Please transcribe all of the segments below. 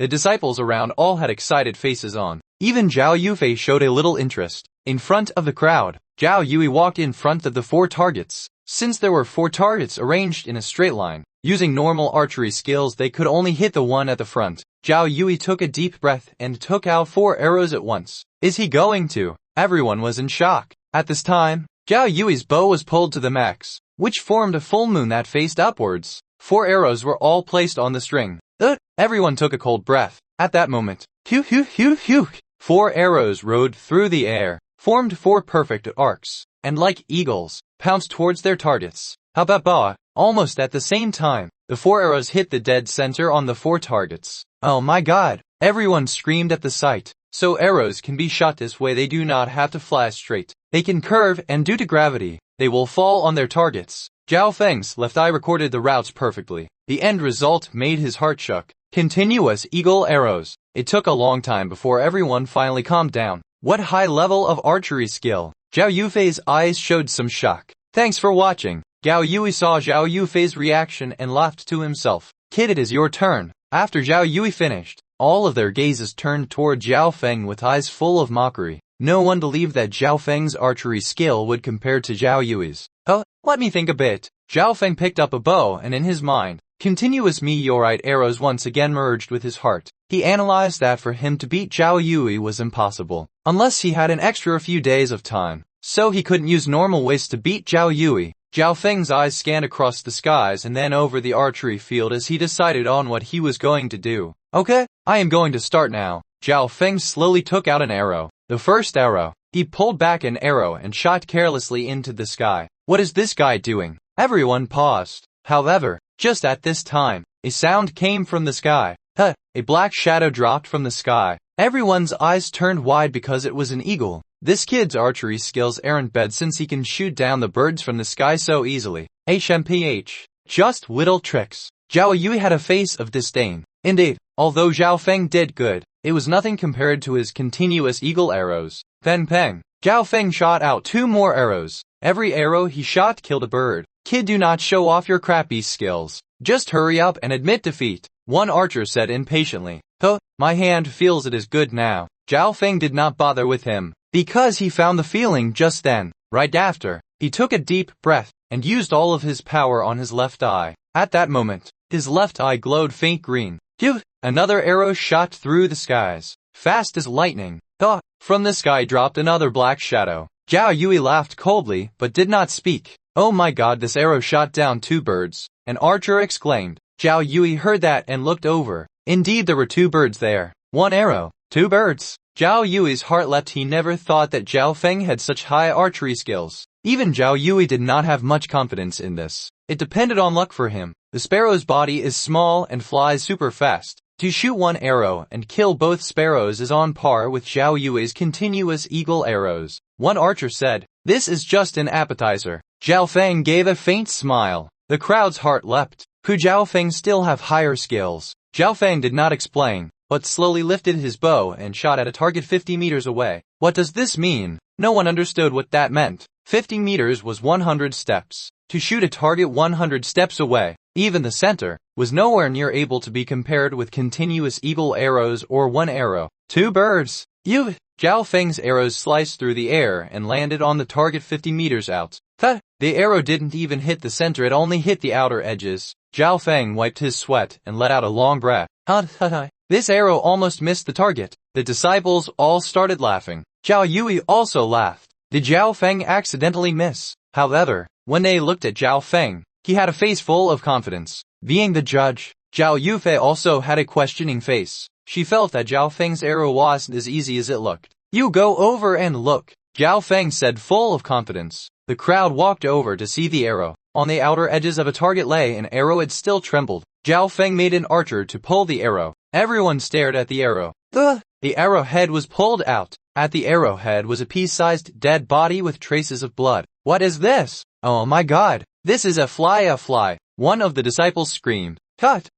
The disciples around all had excited faces on. Even Zhao Yufei showed a little interest. In front of the crowd, Zhao Yui walked in front of the 4 targets. Since there were 4 targets arranged in a straight line, using normal archery skills they could only hit the one at the front. Zhao Yui took a deep breath and took out 4 arrows at once. Is he going to? Everyone was in shock. At this time, Zhao Yui's bow was pulled to the max, which formed a full moon that faced upwards. 4 arrows were all placed on the string. Everyone took a cold breath. At that moment, 4 arrows rode through the air, formed 4 perfect arcs, and like eagles, pounced towards their targets. Almost at the same time, the 4 arrows hit the dead center on the 4 targets. Oh my god! Everyone screamed at the sight. So arrows can be shot this way, they do not have to fly straight. They can curve, and due to gravity, they will fall on their targets. Zhao Feng's left eye recorded the routes perfectly. The end result made his heart shook. Continuous eagle arrows. It took a long time before everyone finally calmed down. What high level of archery skill! Zhao Yufei's eyes showed some shock. Thanks for watching. Zhao Yui saw Zhao Yufei's reaction and laughed to himself. Kid, it is your turn. After Zhao Yui finished, all of their gazes turned toward Zhao Feng with eyes full of mockery. No one believed that Zhao Feng's archery skill would compare to Zhao Yui's. Let me think a bit. Zhao Feng picked up a bow and in his mind, continuous meteorite arrows once again merged with his heart. He analyzed that for him to beat Zhao Yui was impossible, unless he had an extra few days of time. So he couldn't use normal ways to beat Zhao Yui. Zhao Feng's eyes scanned across the skies and then over the archery field as he decided on what he was going to do. Okay, I am going to start now. Zhao Feng slowly took out an arrow. The first arrow. He pulled back an arrow and shot carelessly into the sky. What is this guy doing? Everyone paused. However, just at this time, a sound came from the sky. A black shadow dropped from the sky. Everyone's eyes turned wide because it was an eagle. This kid's archery skills aren't bad since he can shoot down the birds from the sky so easily. HMPH. Just little tricks. Zhao Yui had a face of disdain. Indeed, although Zhao Feng did good, it was nothing compared to his continuous eagle arrows. Then peng. Zhao Feng shot out 2 more arrows. Every arrow he shot killed a bird. Kid, do not show off your crappy skills. Just hurry up and admit defeat. One archer said impatiently. My hand feels it is good now. Zhao Feng did not bother with him, because he found the feeling just then. Right after, he took a deep breath, and used all of his power on his left eye. At that moment, his left eye glowed faint green. Another arrow shot through the skies, fast as lightning. From the sky dropped another black shadow. Zhao Yui laughed coldly, but did not speak. Oh my god, this arrow shot down 2 birds. An archer exclaimed. Zhao Yui heard that and looked over. Indeed, there were 2 birds there. 1 arrow, 2 birds. Zhao Yui's heart leapt. He never thought that Zhao Feng had such high archery skills. Even Zhao Yui did not have much confidence in this. It depended on luck for him. The sparrow's body is small and flies super fast. To shoot 1 arrow and kill both sparrows is on par with Zhao Yui's continuous eagle arrows. One archer said, this is just an appetizer. Zhao Feng gave a faint smile. The crowd's heart leapt. Could Zhao Feng still have higher skills? Zhao Feng did not explain, but slowly lifted his bow and shot at a target 50 meters away. What does this mean? No one understood what that meant. 50 meters was 100 steps. To shoot a target 100 steps away, even the center, was nowhere near able to be compared with continuous eagle arrows or 1 arrow. 2 birds. Zhao Feng's arrows sliced through the air and landed on the target 50 meters out. The arrow didn't even hit the center, it only hit the outer edges. Zhao Feng wiped his sweat and let out a long breath. This arrow almost missed the target. The disciples all started laughing. Zhao Yui also laughed. Did Zhao Feng accidentally miss? However, when they looked at Zhao Feng, he had a face full of confidence. Being the judge, Zhao Yufei also had a questioning face. She felt that Zhao Feng's arrow wasn't as easy as it looked. You go over and look, Zhao Feng said full of confidence. The crowd walked over to see the arrow. On the outer edges of a target lay an arrow. It still trembled. Zhao Feng made an archer to pull the arrow. Everyone stared at the arrow. The arrowhead was pulled out. At the arrowhead was a pea-sized dead body with traces of blood. What is this? Oh my god, this is a fly. One of the disciples screamed.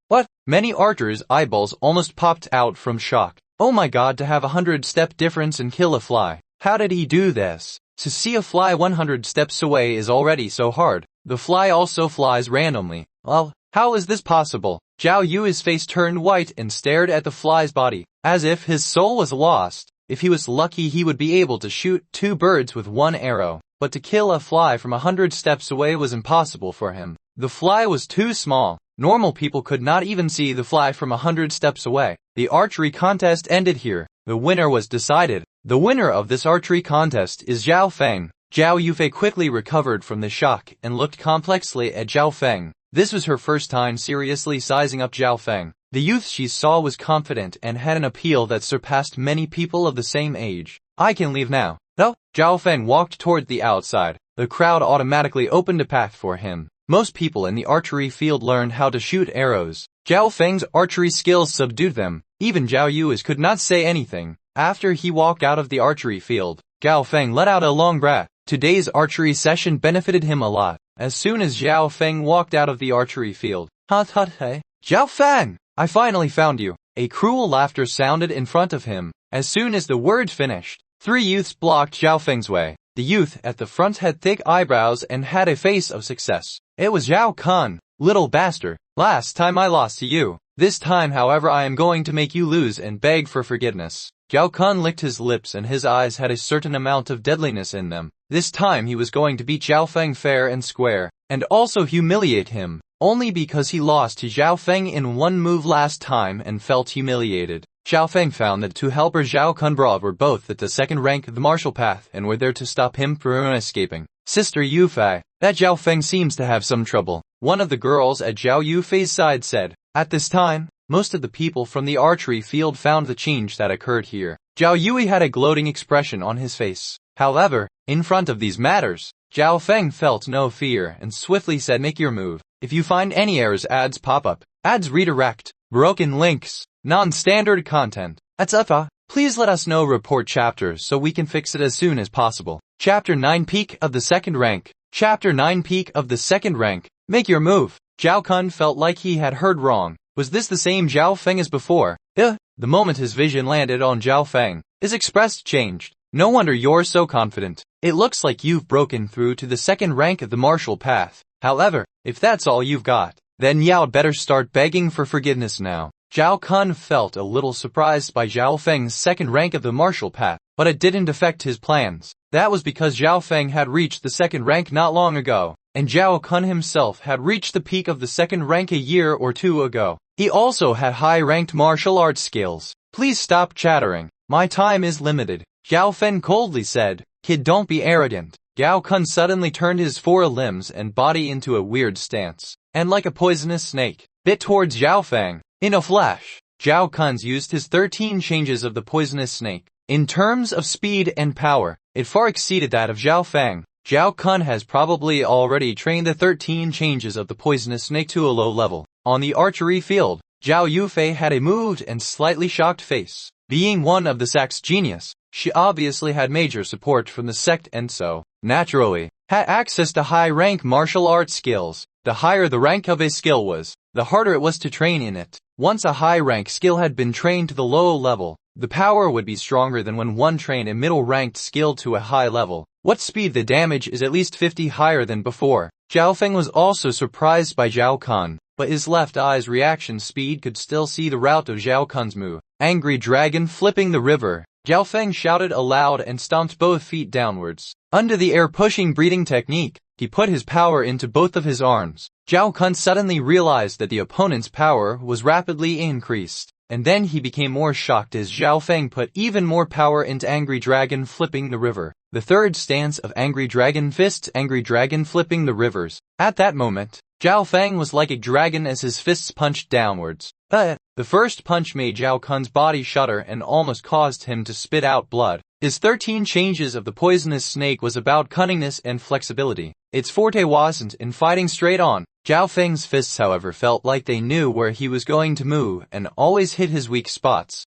What? Many archers' eyeballs almost popped out from shock. Oh my god, to have 100-step difference and kill a fly. How did he do this? To see a fly 100 steps away is already so hard. The fly also flies randomly. Well, How is this possible? Zhao Yui's face turned white and stared at the fly's body, as if his soul was lost. If he was lucky, he would be able to shoot 2 birds with 1 arrow, but to kill a fly from 100 steps away was impossible for him. The fly was too small. Normal people could not even see the fly from 100 steps away. The archery contest ended here. The winner was decided. The winner of this archery contest is Zhao Feng. Zhao Yufei quickly recovered from the shock and looked complexly at Zhao Feng. This was her first time seriously sizing up Zhao Feng. The youth she saw was confident and had an appeal that surpassed many people of the same age. I can leave now. No. Zhao Feng walked toward the outside. The crowd automatically opened a path for him. Most people in the archery field learned how to shoot arrows. Zhao Feng's archery skills subdued them. Even Zhao Yui's could not say anything. After he walked out of the archery field, Zhao Feng let out a long breath. Today's archery session benefited him a lot. As soon as Zhao Feng walked out of the archery field, hey, Zhao Feng! I finally found you. A cruel laughter sounded in front of him. As soon as the word finished, 3 youths blocked Zhao Feng's way. The youth at the front had thick eyebrows and had a face of success. It was Zhao Kun. Little bastard. Last time I lost to you. This time, however, I am going to make you lose and beg for forgiveness. Zhao Kun licked his lips and his eyes had a certain amount of deadliness in them. This time he was going to beat Zhao Feng fair and square, and also humiliate him, only because he lost to Zhao Feng in 1 move last time and felt humiliated. Zhao Feng found that 2 helpers Zhao Kun brought were both at the 2nd rank of the martial path and were there to stop him from escaping. Sister Yufei, that Zhao Feng seems to have some trouble. One of the girls at Zhao Yufei's side said. At this time, most of the people from the archery field found the change that occurred here. Zhao Yui had a gloating expression on his face. However, in front of these matters, Zhao Feng felt no fear and swiftly said, make your move. If you find any errors, ads pop up. Ads redirect. Broken links. Non-standard content. etc. Please let us know. Report chapters so we can fix it as soon as possible. Chapter 9 Peak of the 2nd rank. Chapter 9 Peak of the 2nd rank. Make your move. Zhao Kun felt like he had heard wrong. Was this the same Zhao Feng as before? The moment his vision landed on Zhao Feng, his expression changed. No wonder you're so confident. It looks like you've broken through to the 2nd rank of the martial path. However, if that's all you've got, then you'd better start begging for forgiveness now. Zhao Kun felt a little surprised by Zhao Feng's 2nd rank of the martial path, but it didn't affect his plans. That was because Zhao Feng had reached the 2nd rank not long ago, and Zhao Kun himself had reached the peak of the 2nd rank a year or 2 ago. He also had high-ranked martial arts skills. Please stop chattering. My time is limited. Zhao Feng coldly said. Kid, don't be arrogant. Zhao Kun suddenly turned his 4 limbs and body into a weird stance, and like a poisonous snake, bit towards Zhao Feng. In a flash, Zhao Kun used his 13 changes of the poisonous snake. In terms of speed and power, it far exceeded that of Zhao Feng. Zhao Kun has probably already trained the 13 changes of the poisonous snake to a low level. On the archery field, Zhao Yufei had a moved and slightly shocked face. Being one of the sect's genius, she obviously had major support from the sect and so, naturally, had access to high-rank martial arts skills. The higher the rank of a skill was, the harder it was to train in it. Once a high-rank skill had been trained to the low level, the power would be stronger than when one trained a middle-ranked skill to a high level. What speed? The damage is at least 50 higher than before. Zhao Feng was also surprised by Zhao Kun, but his left eye's reaction speed could still see the route of Zhao Kun's move. Angry dragon flipping the river. Zhao Feng shouted aloud and stomped both feet downwards. Under the air pushing breathing technique, he put his power into both of his arms. Zhao Kun suddenly realized that the opponent's power was rapidly increased, and then he became more shocked as Zhao Feng put even more power into Angry Dragon flipping the river. The 3rd stance of Angry Dragon fists. Angry Dragon flipping the rivers. At that moment, Zhao Feng was like a dragon as his fists punched downwards. The first punch made Zhao Kun's body shudder and almost caused him to spit out blood. His 13 changes of the poisonous snake was about cunningness and flexibility. Its forte wasn't in fighting straight on. Zhao Feng's fists, however, felt like they knew where he was going to move and always hit his weak spots.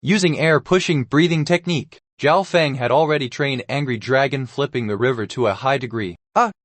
Using air pushing breathing technique, Zhao Feng had already trained Angry Dragon flipping the river to a high degree.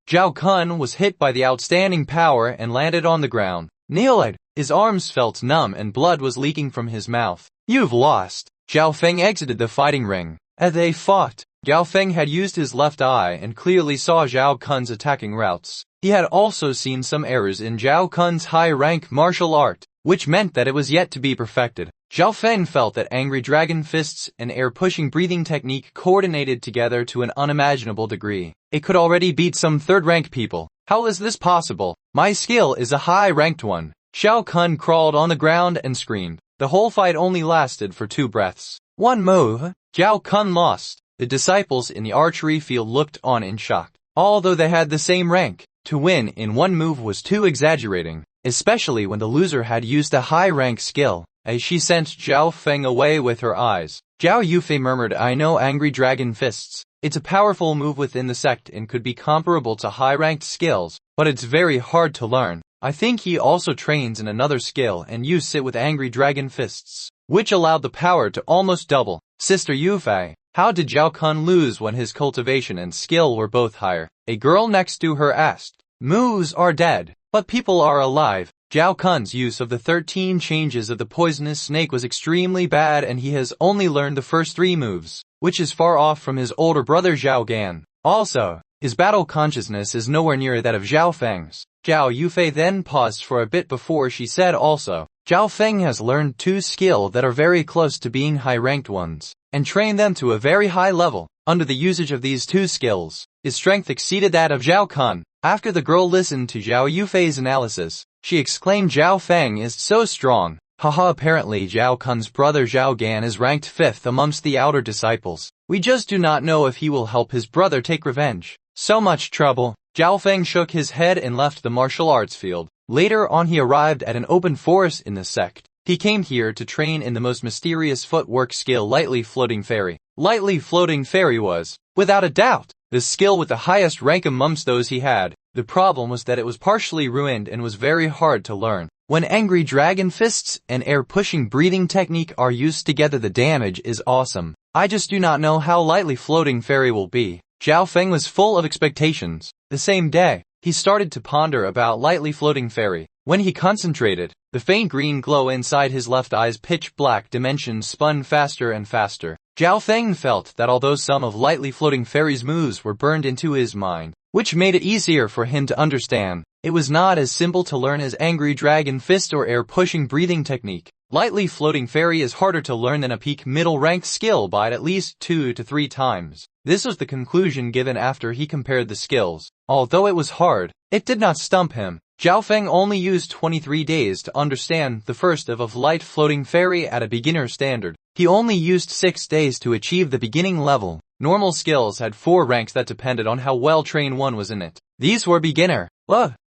Zhao Kun was hit by the outstanding power and landed on the ground. Kneeled. His arms felt numb and blood was leaking from his mouth. You've lost. Zhao Feng exited the fighting ring. As they fought, Zhao Feng had used his left eye and clearly saw Zhao Kun's attacking routes. He had also seen some errors in Zhao Kun's high-rank martial art, which meant that it was yet to be perfected. Zhao Feng felt that angry dragon fists and air-pushing breathing technique coordinated together to an unimaginable degree. It could already beat some third-rank people. How is this possible? My skill is a high-ranked one. Zhao Kun crawled on the ground and screamed. The whole fight only lasted for 2 breaths. One move, Zhao Kun lost. The disciples in the archery field looked on in shock. Although they had the same rank, to win in one move was too exaggerating, especially when the loser had used a high-rank skill. As she sent Zhao Feng away with her eyes, Zhao Yufei murmured, I know angry dragon fists. It's a powerful move within the sect and could be comparable to high-ranked skills, but it's very hard to learn. I think he also trains in another skill and used it with angry dragon fists, which allowed the power to almost double. Sister Yufei, how did Zhao Kun lose when his cultivation and skill were both higher? A girl next to her asked. Moves are dead, but people are alive. Zhao Kun's use of the 13 changes of the poisonous snake was extremely bad and he has only learned the first 3 moves, which is far off from his older brother Zhao Gan. Also, his battle consciousness is nowhere near that of Zhao Feng's. Zhao Yufei then paused for a bit before she said also, Zhao Feng has learned 2 skills that are very close to being high-ranked ones, and trained them to a very high level. Under the usage of these 2 skills, his strength exceeded that of Zhao Kun. After the girl listened to Zhao Yufei's analysis, she exclaimed, Zhao Feng is so strong. Haha, apparently Zhao Kun's brother Zhao Gan is ranked 5th amongst the outer disciples. We just do not know if he will help his brother take revenge. So much trouble. Zhao Feng shook his head and left the martial arts field. Later on he arrived at an open forest in the sect. He came here to train in the most mysterious footwork skill, lightly floating fairy. Lightly floating fairy was, without a doubt, the skill with the highest rank amongst those he had. The problem was that it was partially ruined and was very hard to learn. When angry dragon fists and air-pushing breathing technique are used together, the damage is awesome. I just do not know how lightly floating fairy will be. Zhao Feng was full of expectations. The same day, he started to ponder about lightly floating fairy. When he concentrated, the faint green glow inside his left eye's pitch black dimensions spun faster and faster. Zhao Feng felt that although some of lightly floating fairy's moves were burned into his mind, which made it easier for him to understand, it was not as simple to learn as angry dragon fist or air-pushing breathing technique. Lightly floating fairy is harder to learn than a peak middle-ranked skill by at least 2 to 3 times. This was the conclusion given after he compared the skills. Although it was hard, it did not stump him. Zhao Feng only used 23 days to understand the first of light floating fairy at a beginner standard. He only used 6 days to achieve the beginning level. Normal skills had 4 ranks that depended on how well trained one was in it. These were beginner,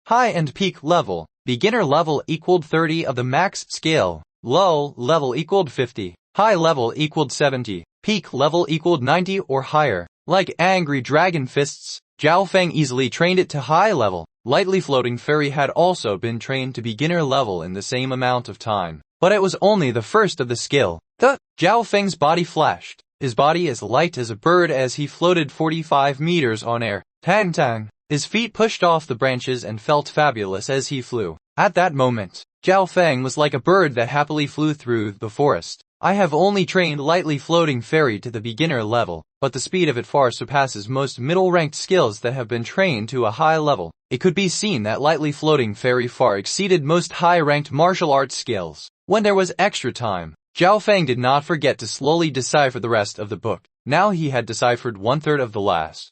high and peak level. Beginner level equaled 30 of the max scale. Low level equaled 50. High level equaled 70. Peak level equaled 90 or higher. Like angry dragon fists, Zhao Feng easily trained it to high level. Lightly floating fairy had also been trained to beginner level in the same amount of time. But it was only the first of the skill. Zhao Feng's body flashed. His body as light as a bird as he floated 45 meters on air. Tang tang. His feet pushed off the branches and felt fabulous as he flew. At that moment, Zhao Feng was like a bird that happily flew through the forest. I have only trained lightly floating fairy to the beginner level, but the speed of it far surpasses most middle-ranked skills that have been trained to a high level. It could be seen that lightly floating fairy far exceeded most high-ranked martial arts skills. When there was extra time, Zhao Feng did not forget to slowly decipher the rest of the book. Now he had deciphered 1/3 of the last.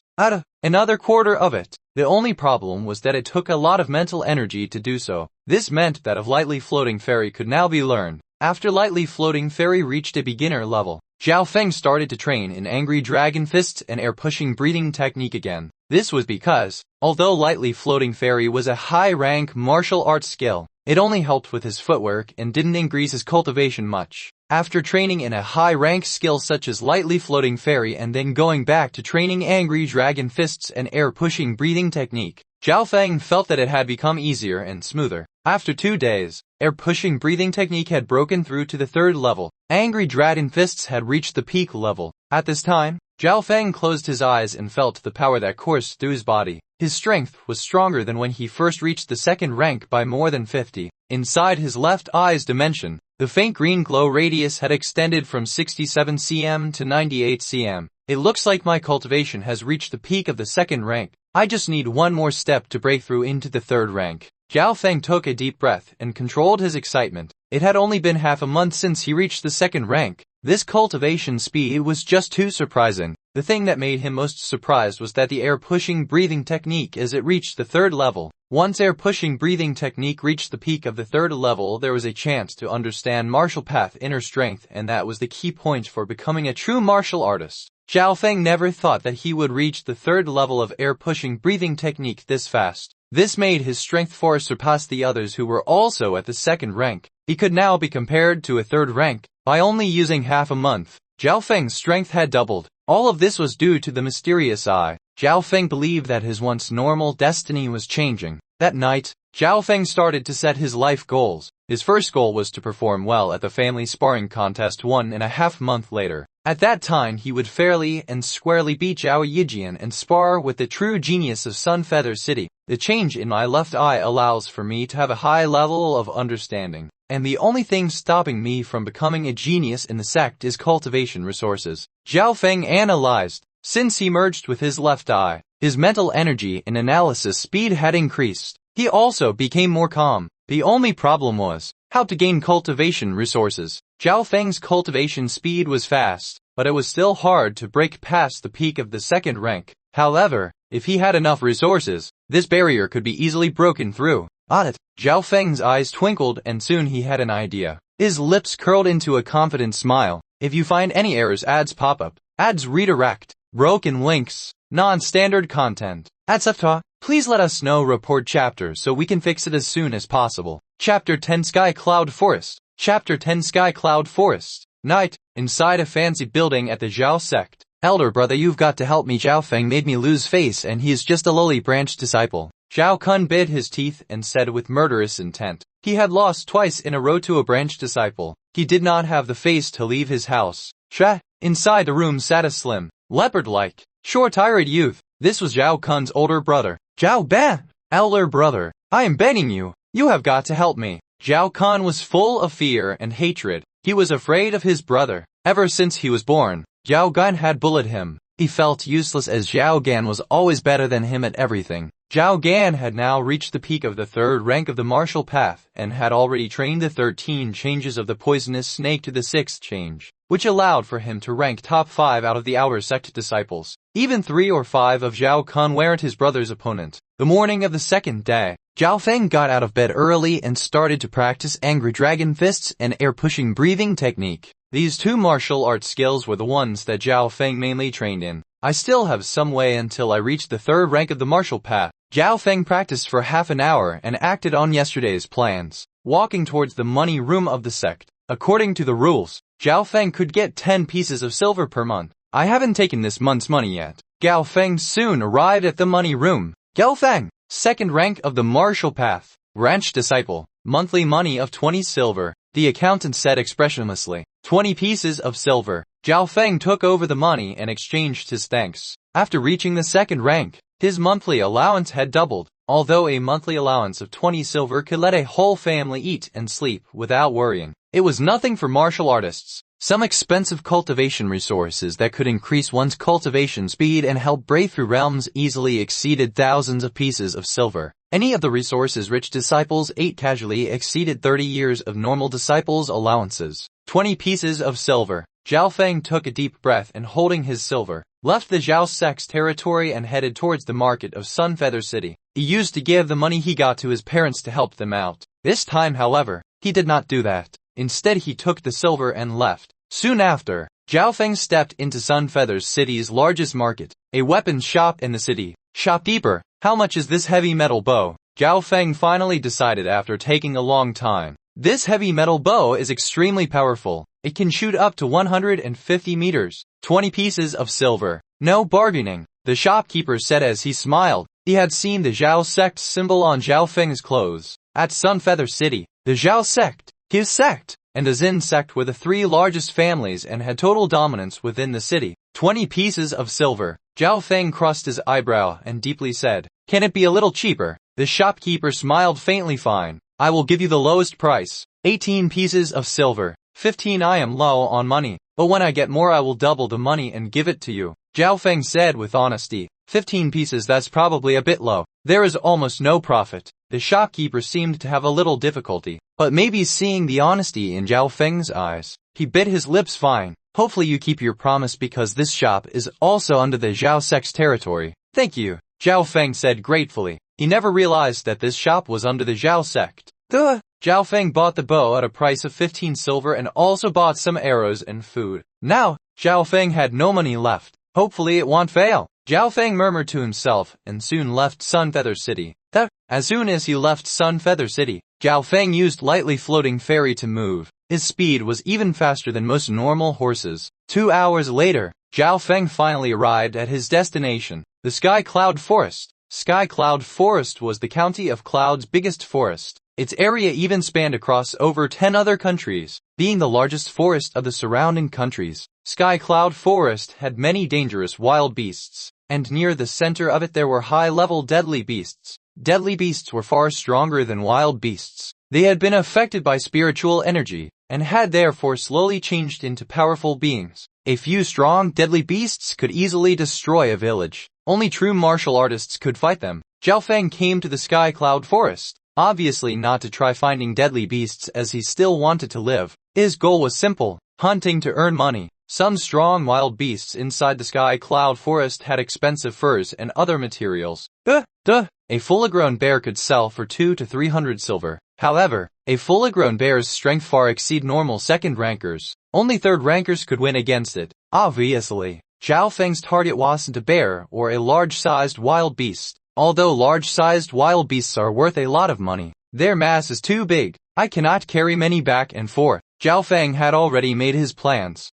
Another quarter of it. The only problem was that it took a lot of mental energy to do so. This meant that of lightly floating fairy could now be learned. After lightly floating fairy reached a beginner level, Zhao Feng started to train in angry dragon fists and air-pushing breathing technique again. This was because, although lightly floating fairy was a high-rank martial arts skill, it only helped with his footwork and didn't increase his cultivation much. After training in a high-rank skill such as lightly floating fairy and then going back to training angry dragon fists and air-pushing breathing technique, Zhao Feng felt that it had become easier and smoother. After 2 days, air-pushing breathing technique had broken through to the 3rd level. Angry dragon fists had reached the peak level. At this time, Zhao Feng closed his eyes and felt the power that coursed through his body. His strength was stronger than when he first reached the 2nd rank by more than 50. Inside his left eye's dimension, the faint green glow radius had extended from 67 cm to 98 cm. It looks like my cultivation has reached the peak of the 2nd rank. I just need one more step to break through into the third rank. Zhao Feng took a deep breath and controlled his excitement. It had only been half a month since he reached the second rank. This cultivation speed was just too surprising. The thing that made him most surprised was that the air-pushing breathing technique as it reached the third level. Once air-pushing breathing technique reached the peak of the third level, there was a chance to understand martial path inner strength, and that was the key point for becoming a true martial artist. Zhao Feng never thought that he would reach the third level of air-pushing breathing technique this fast. This made his strength far surpass the others who were also at the second rank. He could now be compared to a third rank. By only using half a month, Zhao Feng's strength had doubled. All of this was due to the mysterious eye. Zhao Feng believed that his once normal destiny was changing. That night, Zhao Feng started to set his life goals. His first goal was to perform well at the family sparring contest 1.5 months later. At that time he would fairly and squarely beat Zhao Yijian and spar with the true genius of Sunfeather City. The change in my left eye allows for me to have a high level of understanding, and the only thing stopping me from becoming a genius in the sect is cultivation resources. Zhao Feng analyzed. Since he merged with his left eye, his mental energy and analysis speed had increased. He also became more calm. The only problem was how to gain cultivation resources. Zhao Feng's cultivation speed was fast, but it was still hard to break past the peak of the second rank. However, if he had enough resources, this barrier could be easily broken through. Audit. Zhao Feng's eyes twinkled and soon he had an idea. His lips curled into a confident smile. If you find any errors, ads pop up. Ads redirect. Broken links. Non-standard content. Adsafta. Please let us know. Report chapter so we can fix it as soon as possible. Chapter 10 Sky Cloud Forest. Chapter 10 Sky Cloud Forest. Night. Inside a fancy building at the Zhao sect. Elder brother, you've got to help me. Zhao Feng made me lose face and he is just a lowly branch disciple. Zhao Kun bit his teeth and said with murderous intent. He had lost twice in a row to a branch disciple. He did not have the face to leave his house. Inside the room sat a slim, leopard-like, short-haired youth. This was Zhao Kun's older brother. Zhao Ban, elder brother, I am begging you, you have got to help me. Zhao Kun was full of fear and hatred. He was afraid of his brother. Ever since he was born, Zhao Gan had bullied him. He felt useless as Zhao Gan was always better than him at everything. Zhao Gan had now reached the peak of the third rank of the martial path and had already trained the 13 changes of the poisonous snake to the 6th change, which allowed for him to rank top 5 out of the outer sect disciples. Even 3 or 5 of Zhao Kun weren't his brother's opponent. The morning of the second day, Zhao Feng got out of bed early and started to practice angry dragon fists and air-pushing breathing technique. These two martial arts skills were the ones that Zhao Feng mainly trained in. I still have some way until I reach the third rank of the martial path. Zhao Feng practiced for half an hour and acted on yesterday's plans, walking towards the money room of the sect. According to the rules, Zhao Feng could get 10 pieces of silver per month. I haven't taken this month's money yet. Zhao Feng soon arrived at the money room. Zhao Feng, second rank of the martial path, branch disciple, monthly money of 20 silver. The accountant said expressionlessly. 20 pieces of silver. Zhao Feng took over the money and exchanged his thanks. After reaching the second rank, his monthly allowance had doubled. Although a monthly allowance of 20 silver could let a whole family eat and sleep without worrying, it was nothing for martial artists. Some expensive cultivation resources that could increase one's cultivation speed and help break through realms easily exceeded thousands of pieces of silver. Any of the resources rich disciples ate casually exceeded 30 years of normal disciples' allowances. 20 pieces of silver. Zhao Feng took a deep breath and holding his silver, left the Zhao sect's territory and headed towards the market of Sunfeather City. He used to give the money he got to his parents to help them out. This time, however, he did not do that. Instead, he took the silver and left. Soon after, Zhao Feng stepped into Sunfeather City's largest market, a weapons shop in the city. Shopkeeper, how much is this heavy metal bow? Zhao Feng finally decided after taking a long time. This heavy metal bow is extremely powerful. It can shoot up to 150 meters. 20 pieces of silver. No bargaining, the shopkeeper said as he smiled. He had seen the Zhao sect symbol on Zhao Feng's clothes. At Sunfeather City, the Zhao sect, his sect, and the Xin sect were the 3 largest families and had total dominance within the city. 20 pieces of silver. Zhao Feng crossed his eyebrow and deeply said, "Can it be a little cheaper?" The shopkeeper smiled faintly. "Fine. I will give you the lowest price. 18 pieces of silver. 15. I am low on money, but when I get more I will double the money and give it to you," Zhao Feng said with honesty. 15 pieces, that's probably a bit low. There is almost no profit. The shopkeeper seemed to have a little difficulty, but maybe seeing the honesty in Zhao Feng's eyes, he bit his lips. Fine. Hopefully you keep your promise because this shop is also under the Zhao sect's territory. Thank you, Zhao Feng said gratefully. He never realized that this shop was under the Zhao sect. Duh! Zhao Feng bought the bow at a price of 15 silver and also bought some arrows and food. Now, Zhao Feng had no money left. Hopefully it won't fail. Zhao Feng murmured to himself and soon left Sunfeather City. As soon as he left Sunfeather City, Zhao Feng used lightly floating ferry to move. His speed was even faster than most normal horses. 2 hours later, Zhao Feng finally arrived at his destination, the Sky Cloud Forest. Sky Cloud Forest was the County of Cloud's biggest forest. Its area even spanned across over 10 other countries, being the largest forest of the surrounding countries. Sky Cloud Forest had many dangerous wild beasts, and near the center of it there were high-level deadly beasts. Deadly beasts were far stronger than wild beasts. They had been affected by spiritual energy, and had therefore slowly changed into powerful beings. A few strong, deadly beasts could easily destroy a village. Only true martial artists could fight them. Zhao Feng came to the Sky Cloud Forest, obviously not to try finding deadly beasts as he still wanted to live. His goal was simple, hunting to earn money. Some strong wild beasts inside the Sky Cloud Forest had expensive furs and other materials. A fully-grown bear could sell for 200 to 300 silver. However, a fully-grown bear's strength far exceed normal second rankers. Only third rankers could win against it. Obviously, Zhao Feng's target wasn't a bear or a large-sized wild beast. Although large-sized wild beasts are worth a lot of money, their mass is too big. I cannot carry many back and forth. Zhao Feng had already made his plans.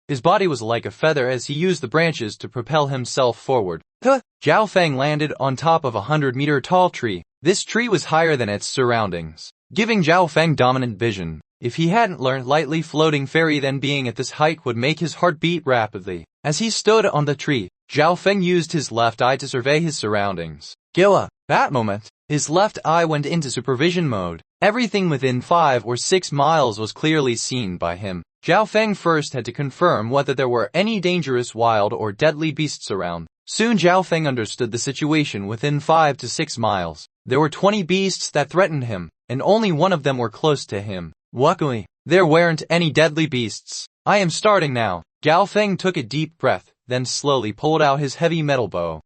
His body was like a feather as he used the branches to propel himself forward. Zhao Feng landed on top of a 100-meter tall tree. This tree was higher than its surroundings, giving Zhao Feng dominant vision. If he hadn't learned lightly floating fairy, then being at this height would make his heart beat rapidly. As he stood on the tree, Zhao Feng used his left eye to survey his surroundings. That moment, his left eye went into supervision mode. Everything within 5 or 6 miles was clearly seen by him. Zhao Feng first had to confirm whether there were any dangerous wild or deadly beasts around. Soon Zhao Feng understood the situation. Within 5 to 6 miles, there were 20 beasts that threatened him, and only one of them were close to him. Luckily, there weren't any deadly beasts. I am starting now. Zhao Feng took a deep breath, then slowly pulled out his heavy metal bow.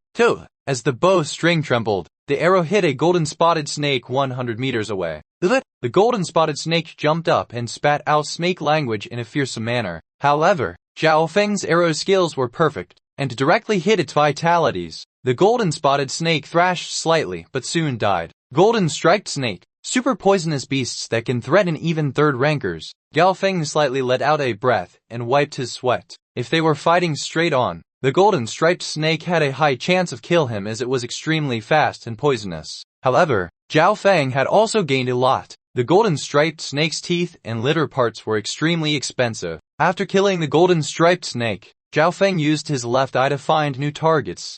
As the bow string trembled, the arrow hit a golden spotted snake 100 meters away. The golden spotted snake jumped up and spat out snake language in a fearsome manner. However, Zhao Feng's arrow skills were perfect, and directly hit its vitalities. The golden spotted snake thrashed slightly but soon died. Golden striped snake, super poisonous beasts that can threaten even third rankers. Zhao Feng slightly let out a breath and wiped his sweat. If they were fighting straight on, the golden striped snake had a high chance of kill him as it was extremely fast and poisonous. However, Zhao Feng had also gained a lot. The golden striped snake's teeth and litter parts were extremely expensive. After killing the golden striped snake, Zhao Feng used his left eye to find new targets.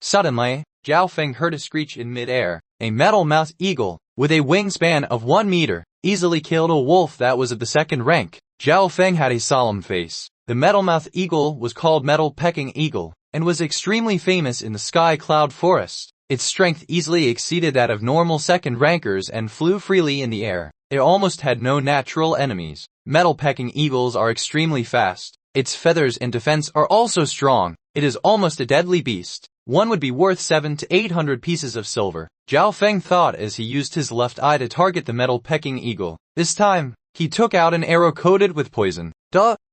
Suddenly, Zhao Feng heard a screech in mid-air. A metal-mouthed eagle, with a wingspan of 1 meter, easily killed a wolf that was of the second rank. Zhao Feng had a solemn face. The metal-mouthed eagle was called metal-pecking eagle, and was extremely famous in the Sky Cloud Forest. Its strength easily exceeded that of normal second rankers and flew freely in the air. It almost had no natural enemies. Metal-pecking eagles are extremely fast. Its feathers and defense are also strong. It is almost a deadly beast. One would be worth 700 to 800 pieces of silver. Zhao Feng thought as he used his left eye to target the metal-pecking eagle. This time, he took out an arrow coated with poison.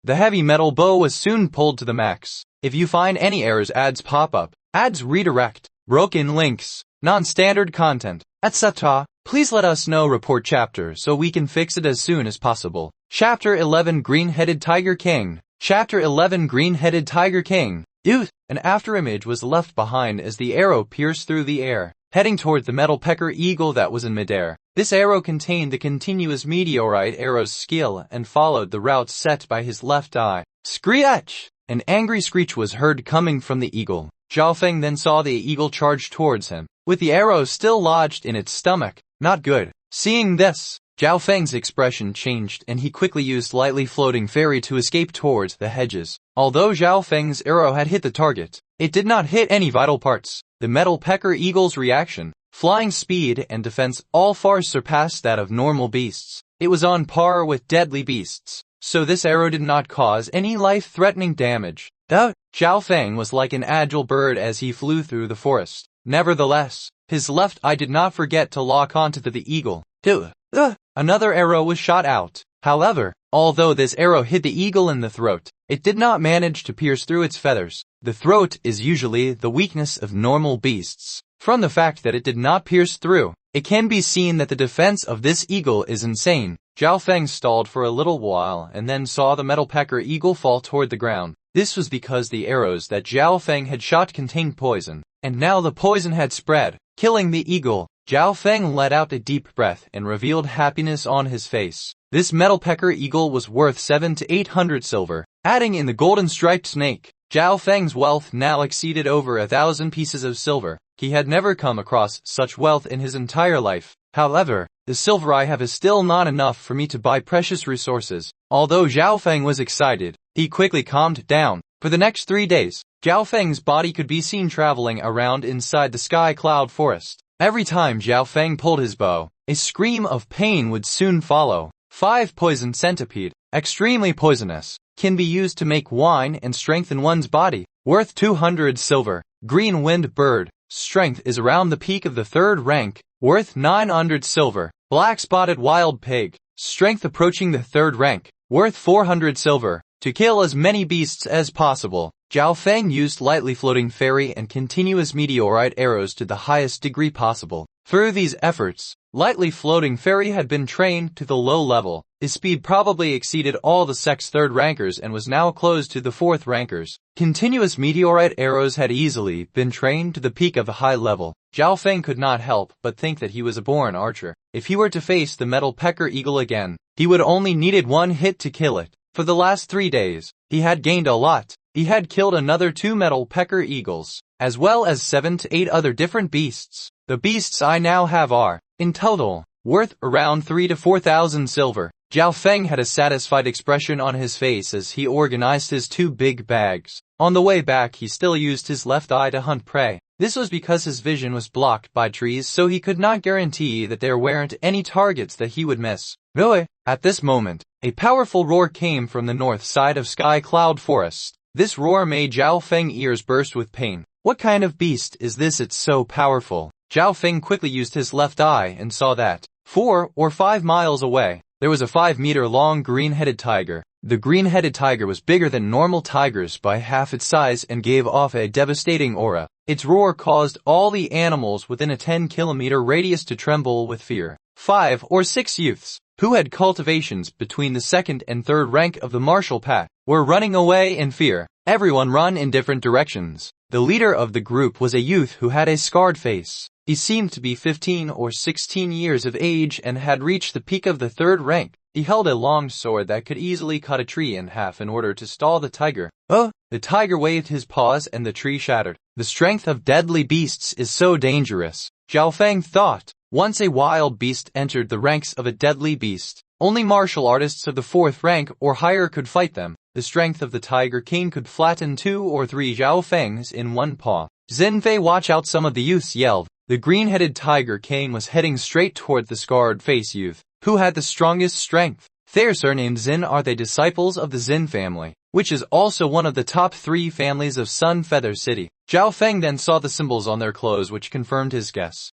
The heavy metal bow was soon pulled to the max. If you find any errors, ads pop up. Ads redirect, broken links, non-standard content, etc. Please let us know. Report chapter so we can fix it as soon as possible. Chapter 11 Green-Headed Tiger King. Chapter 11 Green-Headed Tiger King. An afterimage was left behind as the arrow pierced through the air, heading toward the metal pecker eagle that was in midair. This arrow contained the continuous meteorite arrow's skill and followed the route set by his left eye. Screech! An angry screech was heard coming from the eagle. Zhao Feng then saw the eagle charge towards him, with the arrow still lodged in its stomach. Not good. Seeing this, Zhao Feng's expression changed and he quickly used lightly floating fairy to escape towards the hedges. Although Zhao Feng's arrow had hit the target, It did not hit any vital parts. The metal pecker eagle's reaction, flying speed, and defense all far surpassed that of normal beasts. It was on par with deadly beasts, so this arrow did not cause any life-threatening damage. Zhao Feng was like an agile bird as he flew through the forest. Nevertheless, his left eye did not forget to lock onto the eagle. Another arrow was shot out. However, although this arrow hit the eagle in the throat, it did not manage to pierce through its feathers. The throat is usually the weakness of normal beasts. From the fact that it did not pierce through, it can be seen that the defense of this eagle is insane. Zhao Feng stalled for a little while and then saw the metal pecker eagle fall toward the ground. This was because the arrows that Zhao Feng had shot contained poison, and now the poison had spread, killing the eagle. Zhao Feng let out a deep breath and revealed happiness on his face. This metal pecker eagle was worth 700 to 800 silver. Adding in the golden striped snake, Zhao Feng's wealth now exceeded over 1,000 pieces of silver. He had never come across such wealth in his entire life. However, the silver I have is still not enough for me to buy precious resources. Although Zhao Feng was excited, he quickly calmed down. For the next 3 days, Zhao Feng's body could be seen traveling around inside the sky cloud forest. Every time Zhao Feng pulled his bow, a scream of pain would soon follow. 5 poison centipede, extremely poisonous, can be used to make wine and strengthen one's body. Worth 200 silver. Green winged bird, strength is around the peak of the 3rd rank. Worth 900 silver. Black spotted wild pig, strength approaching the 3rd rank. Worth 400 silver. To kill as many beasts as possible, Zhao Feng used lightly floating fairy and continuous meteorite arrows to the highest degree possible. Through these efforts, lightly floating fairy had been trained to the low level. His speed probably exceeded all the sect's 3rd rankers and was now close to the 4th rankers. Continuous meteorite arrows had easily been trained to the peak of a high level. Zhao Feng could not help but think that he was a born archer. If he were to face the metal pecker eagle again, he would only needed 1 hit to kill it. For the last 3 days, he had gained a lot. He had killed another 2 metal pecker eagles, as well as 7 to 8 other different beasts. The beasts I now have are, in total, worth around 3 to 4,000 silver. Zhao Feng had a satisfied expression on his face as he organized his 2 big bags. On the way back he still used his left eye to hunt prey. This was because his vision was blocked by trees, so he could not guarantee that there weren't any targets that he would miss. At this moment, a powerful roar came from the north side of Sky Cloud Forest. This roar made Zhao Feng's ears burst with pain. What kind of beast is this? It's so powerful. Zhao Feng quickly used his left eye and saw that, 4 or 5 miles away, there was a 5-meter-long green-headed tiger. The green-headed tiger was bigger than normal tigers by half its size and gave off a devastating aura. Its roar caused all the animals within a 10-kilometer radius to tremble with fear. 5 or 6 youths, who had cultivations between the 2nd and 3rd rank of the martial pack, were running away in fear. Everyone ran in different directions. The leader of the group was a youth who had a scarred face. He seemed to be 15 or 16 years of age and had reached the peak of the 3rd rank. He held a long sword that could easily cut a tree in half in order to stall the tiger. The tiger waved his paws and the tree shattered. The strength of deadly beasts is so dangerous, Zhao Feng thought. Once a wild beast entered the ranks of a deadly beast, only martial artists of the 4th rank or higher could fight them. The strength of the tiger king could flatten 2 or 3 Zhao Fengs in one paw. Zhenfei, watch out, some of the youths yelled. The green-headed tiger king was heading straight toward the scarred face youth, who had the strongest strength. Their surnamed Zin are the disciples of the Zin family, which is also one of the top 3 families of Sun Feather City. Zhao Feng then saw the symbols on their clothes, which confirmed his guess.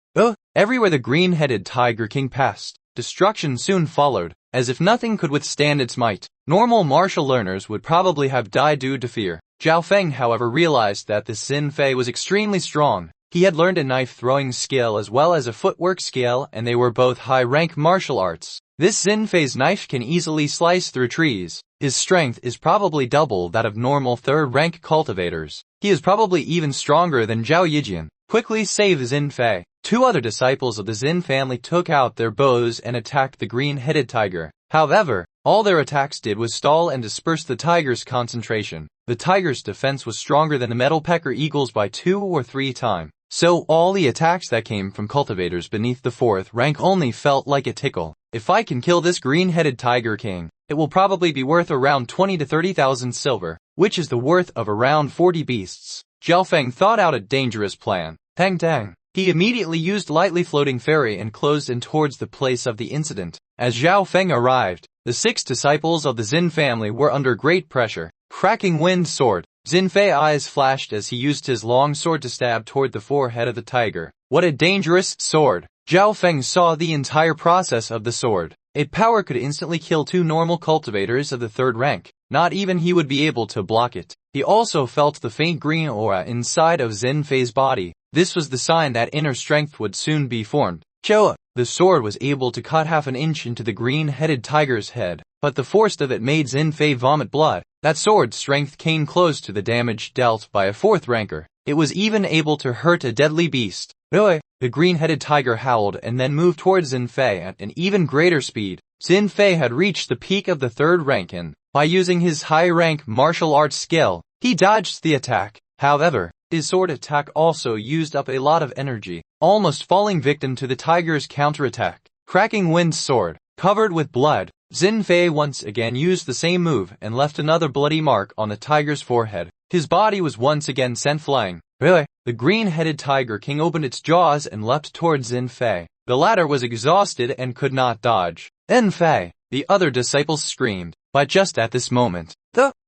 Everywhere the green-headed tiger king passed, destruction soon followed, as if nothing could withstand its might. Normal martial learners would probably have died due to fear. Zhao Feng, however, realized that the Zhenfei was extremely strong. He had learned a knife-throwing skill as well as a footwork skill, and they were both high-rank martial arts. This Zhenfei's knife can easily slice through trees. His strength is probably double that of normal 3rd-rank cultivators. He is probably even stronger than Zhao Yijian. Quickly save Zhenfei. 2 other disciples of the Zin family took out their bows and attacked the green-headed tiger. However, all their attacks did was stall and disperse the tiger's concentration. The tiger's defense was stronger than the metal pecker eagle's by 2 or 3 times. So all the attacks that came from cultivators beneath the 4th rank only felt like a tickle. If I can kill this green-headed tiger king, it will probably be worth around 20 to 30,000 silver, which is the worth of around 40 beasts. Zhao Feng thought out a dangerous plan. Tang tang. He immediately used lightly floating fairy and closed in towards the place of the incident. As Zhao Feng arrived, the 6 disciples of the Xin family were under great pressure. Cracking wind sword. Xin Fei's eyes flashed as he used his long sword to stab toward the forehead of the tiger. What a dangerous sword! Zhao Feng saw the entire process of the sword. Its power could instantly kill 2 normal cultivators of the 3rd rank. Not even he would be able to block it. He also felt the faint green aura inside of Xin Fei's body. This was the sign that inner strength would soon be formed. Choa! The sword was able to cut half an inch into the green-headed tiger's head, but the force of it made Xin Fei vomit blood. That sword's strength came close to the damage dealt by a 4th ranker. It was even able to hurt a deadly beast. Oi! The green-headed tiger howled and then moved towards Xin Fei at an even greater speed. Xin Fei had reached the peak of the 3rd rank and, by using his high-rank martial arts skill, he dodged the attack. However, his sword attack also used up a lot of energy, almost falling victim to the tiger's counterattack. Cracking wind sword. Covered with blood, Xin Fei once again used the same move and left another bloody mark on the tiger's forehead. His body was once again sent flying. Really? The green-headed tiger king opened its jaws and leapt towards Xin Fei. The latter was exhausted and could not dodge. Xin Fei! The other disciples screamed. But just at this moment,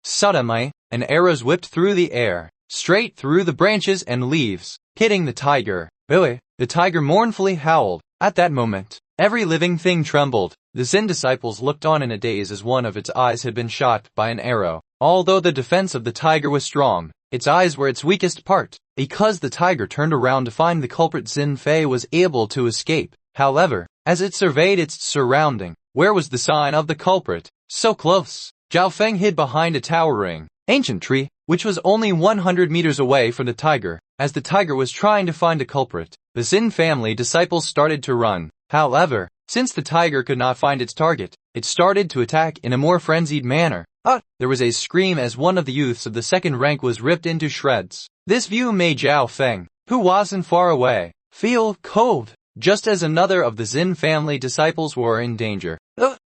suddenly, an arrow whipped through the air, straight through the branches and leaves, hitting the tiger. Really? The tiger mournfully howled. At that moment, every living thing trembled. The Xin disciples looked on in a daze as one of its eyes had been shot by an arrow. Although the defense of the tiger was strong, its eyes were its weakest part. Because the tiger turned around to find the culprit, Xin Fei was able to escape. However, as it surveyed its surrounding, where was the sign of the culprit? So close. Zhao Feng hid behind a towering, ancient tree, which was only 100 meters away from the tiger. As the tiger was trying to find a culprit, the Xin family disciples started to run. However, since the tiger could not find its target, it started to attack in a more frenzied manner. There was a scream as one of the youths of the 2nd rank was ripped into shreds. This view made Zhao Feng, who wasn't far away, feel cold, just as another of the Xin family disciples were in danger.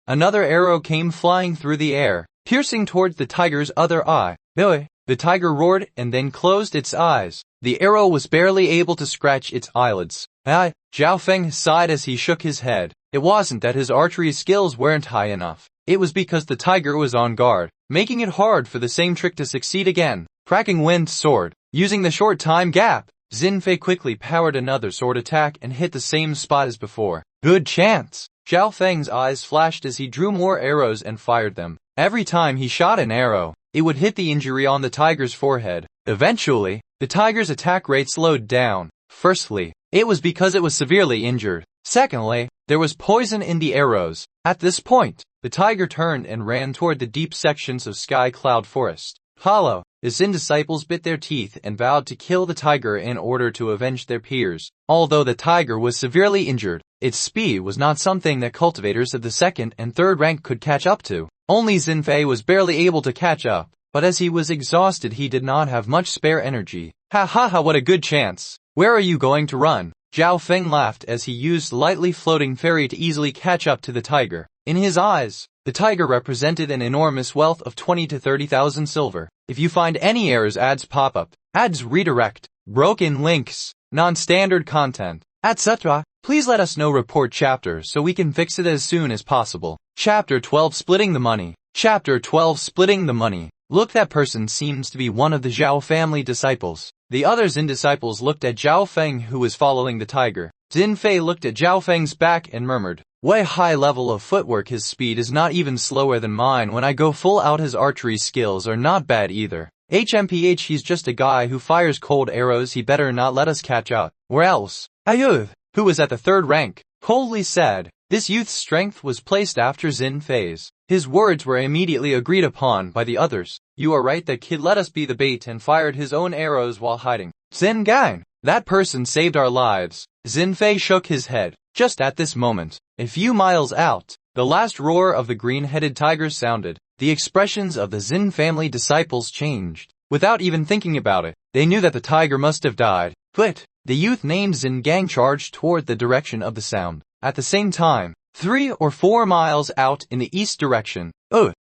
Another arrow came flying through the air, piercing towards the tiger's other eye. The tiger roared and then closed its eyes. The arrow was barely able to scratch its eyelids. Zhao Feng sighed as he shook his head. It wasn't that his archery skills weren't high enough. It was because the tiger was on guard, making it hard for the same trick to succeed again. Cracking wind sword. Using the short time gap, Xin Fei quickly powered another sword attack and hit the same spot as before. Good chance. Zhao Feng's eyes flashed as he drew more arrows and fired them. Every time he shot an arrow, it would hit the injury on the tiger's forehead. Eventually, the tiger's attack rate slowed down. Firstly, it was because it was severely injured. Secondly, there was poison in the arrows. At this point, the tiger turned and ran toward the deep sections of sky cloud forest. Hollow. The Xin disciples bit their teeth and vowed to kill the tiger in order to avenge their peers. Although the tiger was severely injured, its speed was not something that cultivators of the 2nd and 3rd rank could catch up to. Only Xin Fei was barely able to catch up, but as he was exhausted he did not have much spare energy. What a good chance. Where are you going to run? Zhao Feng laughed as he used lightly floating fairy to easily catch up to the tiger. In his eyes, the tiger represented an enormous wealth of 20 to 30,000 silver. If you find any errors, ads pop up, ads redirect, broken links, non-standard content, etc., please let us know. Report chapter so we can fix it as soon as possible. Chapter 12, Splitting the Money. Chapter 12, Splitting the Money. Look, that person seems to be one of the Zhao family disciples. The other Xin disciples looked at Zhao Feng, who was following the tiger. Xin Fei looked at Zhao Feng's back and murmured, "Way high level of footwork. His speed is not even slower than mine when I go full out. His archery skills are not bad either. HMPH, he's just a guy who fires cold arrows. He better not let us catch up, or else." A youth, who was at the 3rd rank, coldly said. This youth's strength was placed after Xin Fei's. His words were immediately agreed upon by the others. "You are right, that kid let us be the bait and fired his own arrows while hiding. Xin Gang, that person saved our lives." Xin Fei shook his head. Just at this moment, a few miles out, the last roar of the green-headed tiger sounded. The expressions of the Xin family disciples changed. Without even thinking about it, they knew that the tiger must have died. But the youth named Xin Gang charged toward the direction of the sound. At the same time, 3 or 4 miles out in the east direction,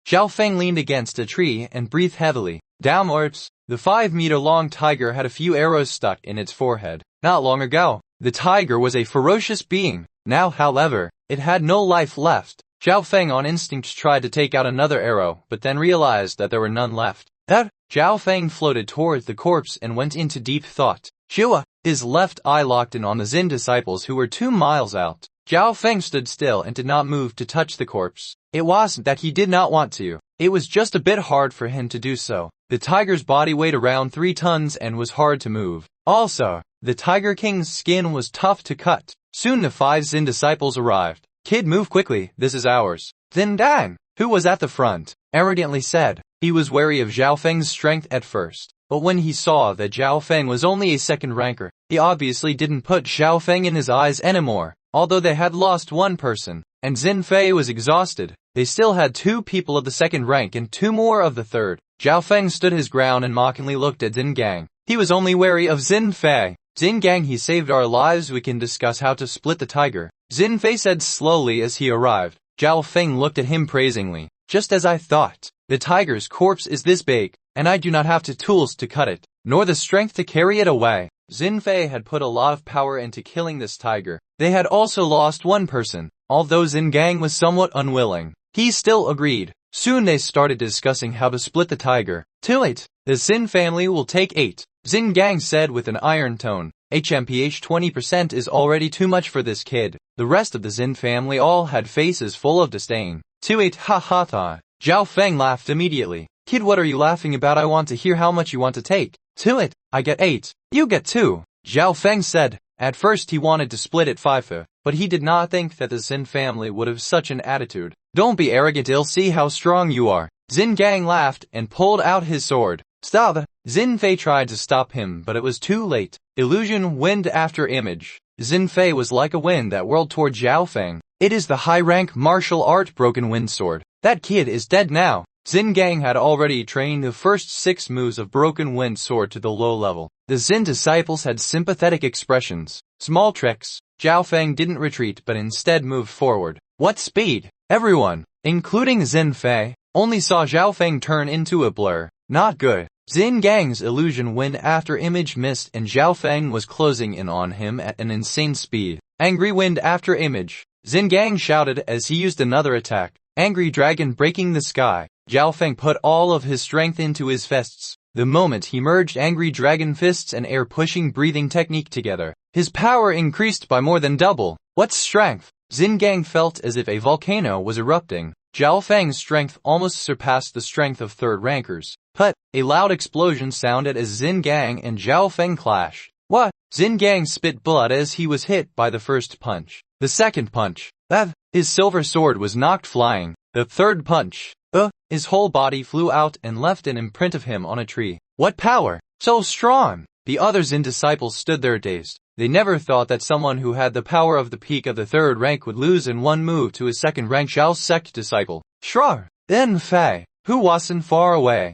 Zhao Feng leaned against a tree and breathed heavily. Downwards, the 5-meter-long tiger had a few arrows stuck in its forehead. Not long ago, the tiger was a ferocious being. Now, however, it had no life left. Zhao Feng on instinct tried to take out another arrow, but then realized that there were none left. Zhao Feng floated towards the corpse and went into deep thought. Shua, his left eye locked in on the Xin disciples who were 2 miles out. Zhao Feng stood still and did not move to touch the corpse. It wasn't that he did not want to. It was just a bit hard for him to do so. The tiger's body weighed around 3 tons and was hard to move. Also, the Tiger King's skin was tough to cut. Soon the 5 Xin disciples arrived. Kid, move quickly, this is ours. Xin Dang, who was at the front, arrogantly said. He was wary of Zhao Feng's strength at first, but when he saw that Zhao Feng was only a second ranker, he obviously didn't put Zhao Feng in his eyes anymore. Although they had lost 1 person, and Xin Fei was exhausted, they still had 2 people of the second rank and 2 more of the third. Zhao Feng stood his ground and mockingly looked at Xin Gang. He was only wary of Xin Fei. Xin Gang, he saved our lives, we can discuss how to split the tiger. Xin Fei said slowly as he arrived. Zhao Feng looked at him praisingly. Just as I thought. The tiger's corpse is this big, and I do not have the tools to cut it, nor the strength to carry it away. Xin Fei had put a lot of power into killing this tiger. They had also lost 1 person. Although Xin Gang was somewhat unwilling, he still agreed. Soon they started discussing how to split the tiger. Too late. The Xin family will take 8. Xin Gang said with an iron tone. HMPH 20% is already too much for this kid. The rest of the Xin family all had faces full of disdain. Too 8, ha ha ha. Zhao Feng laughed immediately. Kid, what are you laughing about? I want to hear how much you want to take. Too it. I get 8. You get 2. Zhao Feng said. At first he wanted to split it 5, but he did not think that the Xin family would have such an attitude. Don't be arrogant, I'll see how strong you are. Xin Gang laughed and pulled out his sword. Stop! Xin Fei tried to stop him, but it was too late. Illusion, wind after image. Xin Fei was like a wind that whirled toward Zhao Feng. It is the high-rank martial art broken wind sword. That kid is dead now. Xin Gang had already trained the first 6 moves of broken wind sword to the low level. The Xin disciples had sympathetic expressions. Small tricks. Zhao Feng didn't retreat but instead moved forward. What speed! Everyone, including Xin Fei, only saw Zhao Feng turn into a blur. Not good. Xin Gang's illusion wind after image missed and Zhao Feng was closing in on him at an insane speed. Angry wind after image. Xin Gang shouted as he used another attack. Angry dragon breaking the sky. Zhao Feng put all of his strength into his fists. The moment he merged angry dragon fists and air-pushing breathing technique together, his power increased by more than double. What strength! Xin Gang felt as if a volcano was erupting. Zhao Feng's strength almost surpassed the strength of third rankers. But a loud explosion sounded as Xin Gang and Zhao Feng clashed. What? Xin Gang spit blood as he was hit by the first punch. The second punch. His silver sword was knocked flying. The third punch. His whole body flew out and left an imprint of him on a tree. What power! So strong! The other Xin disciples stood there dazed. They never thought that someone who had the power of the peak of the third rank would lose in 1 move to a second rank Zhao sect disciple. Shrar! Then Fei, who wasn't far away.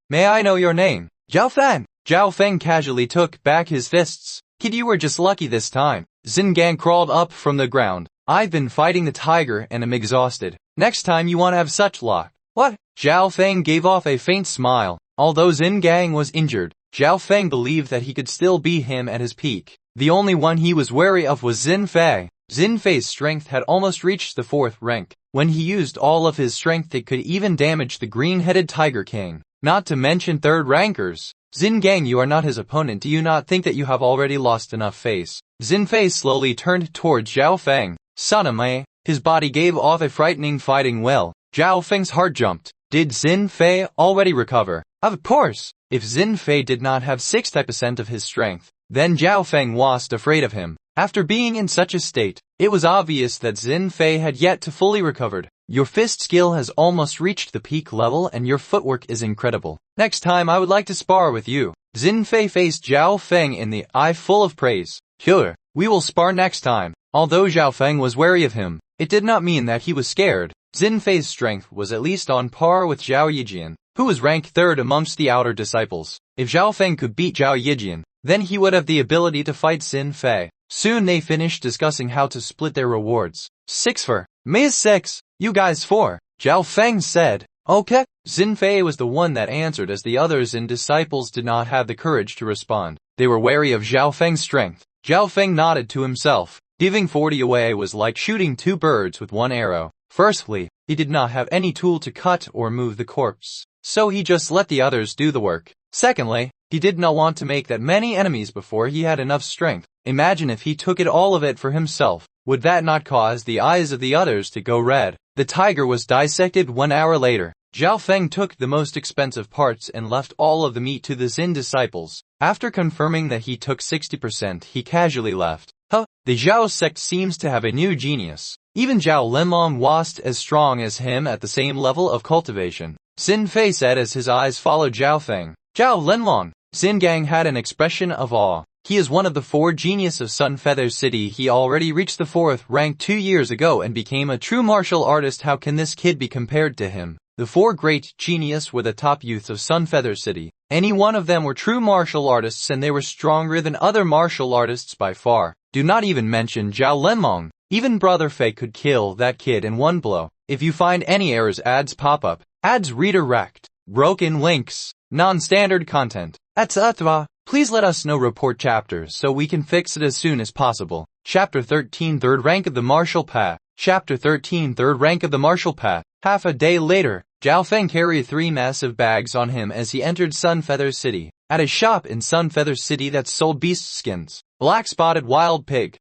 May I know your name? Zhao Feng! Zhao Feng casually took back his fists. Kid, you were just lucky this time. Xin Gang crawled up from the ground. I've been fighting the tiger and am exhausted. Next time you want to have such luck. What? Zhao Feng gave off a faint smile. Although Xin Gang was injured, Zhao Feng believed that he could still beat him at his peak. The only one he was wary of was Xin Fei. Xin Fei's strength had almost reached the 4th rank. When he used all of his strength it could even damage the green-headed Tiger King. Not to mention third rankers. Xin Gang, you are not his opponent. Do you not think that you have already lost enough face? Xin Fei slowly turned towards Zhao Feng. Son of Mei. His body gave off a frightening fighting wail. Zhao Feng's heart jumped. Did Xin Fei already recover? Of course. If Xin Fei did not have 60% of his strength, then Zhao Feng wasn't afraid of him. After being in such a state, it was obvious that Xin Fei had yet to fully recovered. Your fist skill has almost reached the peak level and your footwork is incredible. Next time I would like to spar with you. Xin Fei faced Zhao Feng in the eye full of praise. Sure, we will spar next time. Although Zhao Feng was wary of him, it did not mean that he was scared. Xin Fei's strength was at least on par with Zhao Yijian, who was ranked 3rd amongst the outer disciples. If Zhao Feng could beat Zhao Yijian, then he would have the ability to fight Xin Fei. Soon they finished discussing how to split their rewards. 6 for me is 6, you guys 4, Zhao Feng said. Okay. Xinfei was the one that answered, as the others and disciples did not have the courage to respond. They were wary of Zhao Feng's strength. Zhao Feng nodded to himself. Giving 40 away was like shooting 2 birds with 1 arrow. Firstly, he did not have any tool to cut or move the corpse, so he just let the others do the work. Secondly, he did not want to make that many enemies before he had enough strength. Imagine if he took all of it for himself. Would that not cause the eyes of the others to go red? The tiger was dissected 1 hour later. Zhao Feng took the most expensive parts and left all of the meat to the Xin disciples. After confirming that he took 60%, he casually left. The Zhao sect seems to have a new genius. Even Zhao Linlong wasn't as strong as him at the same level of cultivation. Xin Fei said as his eyes followed Zhao Feng. Zhao Linlong. Xin Gang had an expression of awe. He is one of the 4 geniuses of Sun Feather City. He already reached the 4th rank 2 years ago and became a true martial artist. How can this kid be compared to him? The 4 great geniuses were the top youths of Sun Feather City. Any one of them were true martial artists, and they were stronger than other martial artists by far. Do not even mention Zhao Linlong. Even Brother Fei could kill that kid in 1 blow. If you find any errors, ads pop up. Ads redirect. Broken links. Non-standard content. Etc. Please let us know. Report chapters so we can fix it as soon as possible. Chapter 13, 3rd rank of the martial path. Chapter 13, 3rd rank of the martial path. Half a day later, Zhao Feng carried 3 massive bags on him as he entered Sun Feather City. At a shop in Sun Feather City that sold beast skins. Black spotted wild pig.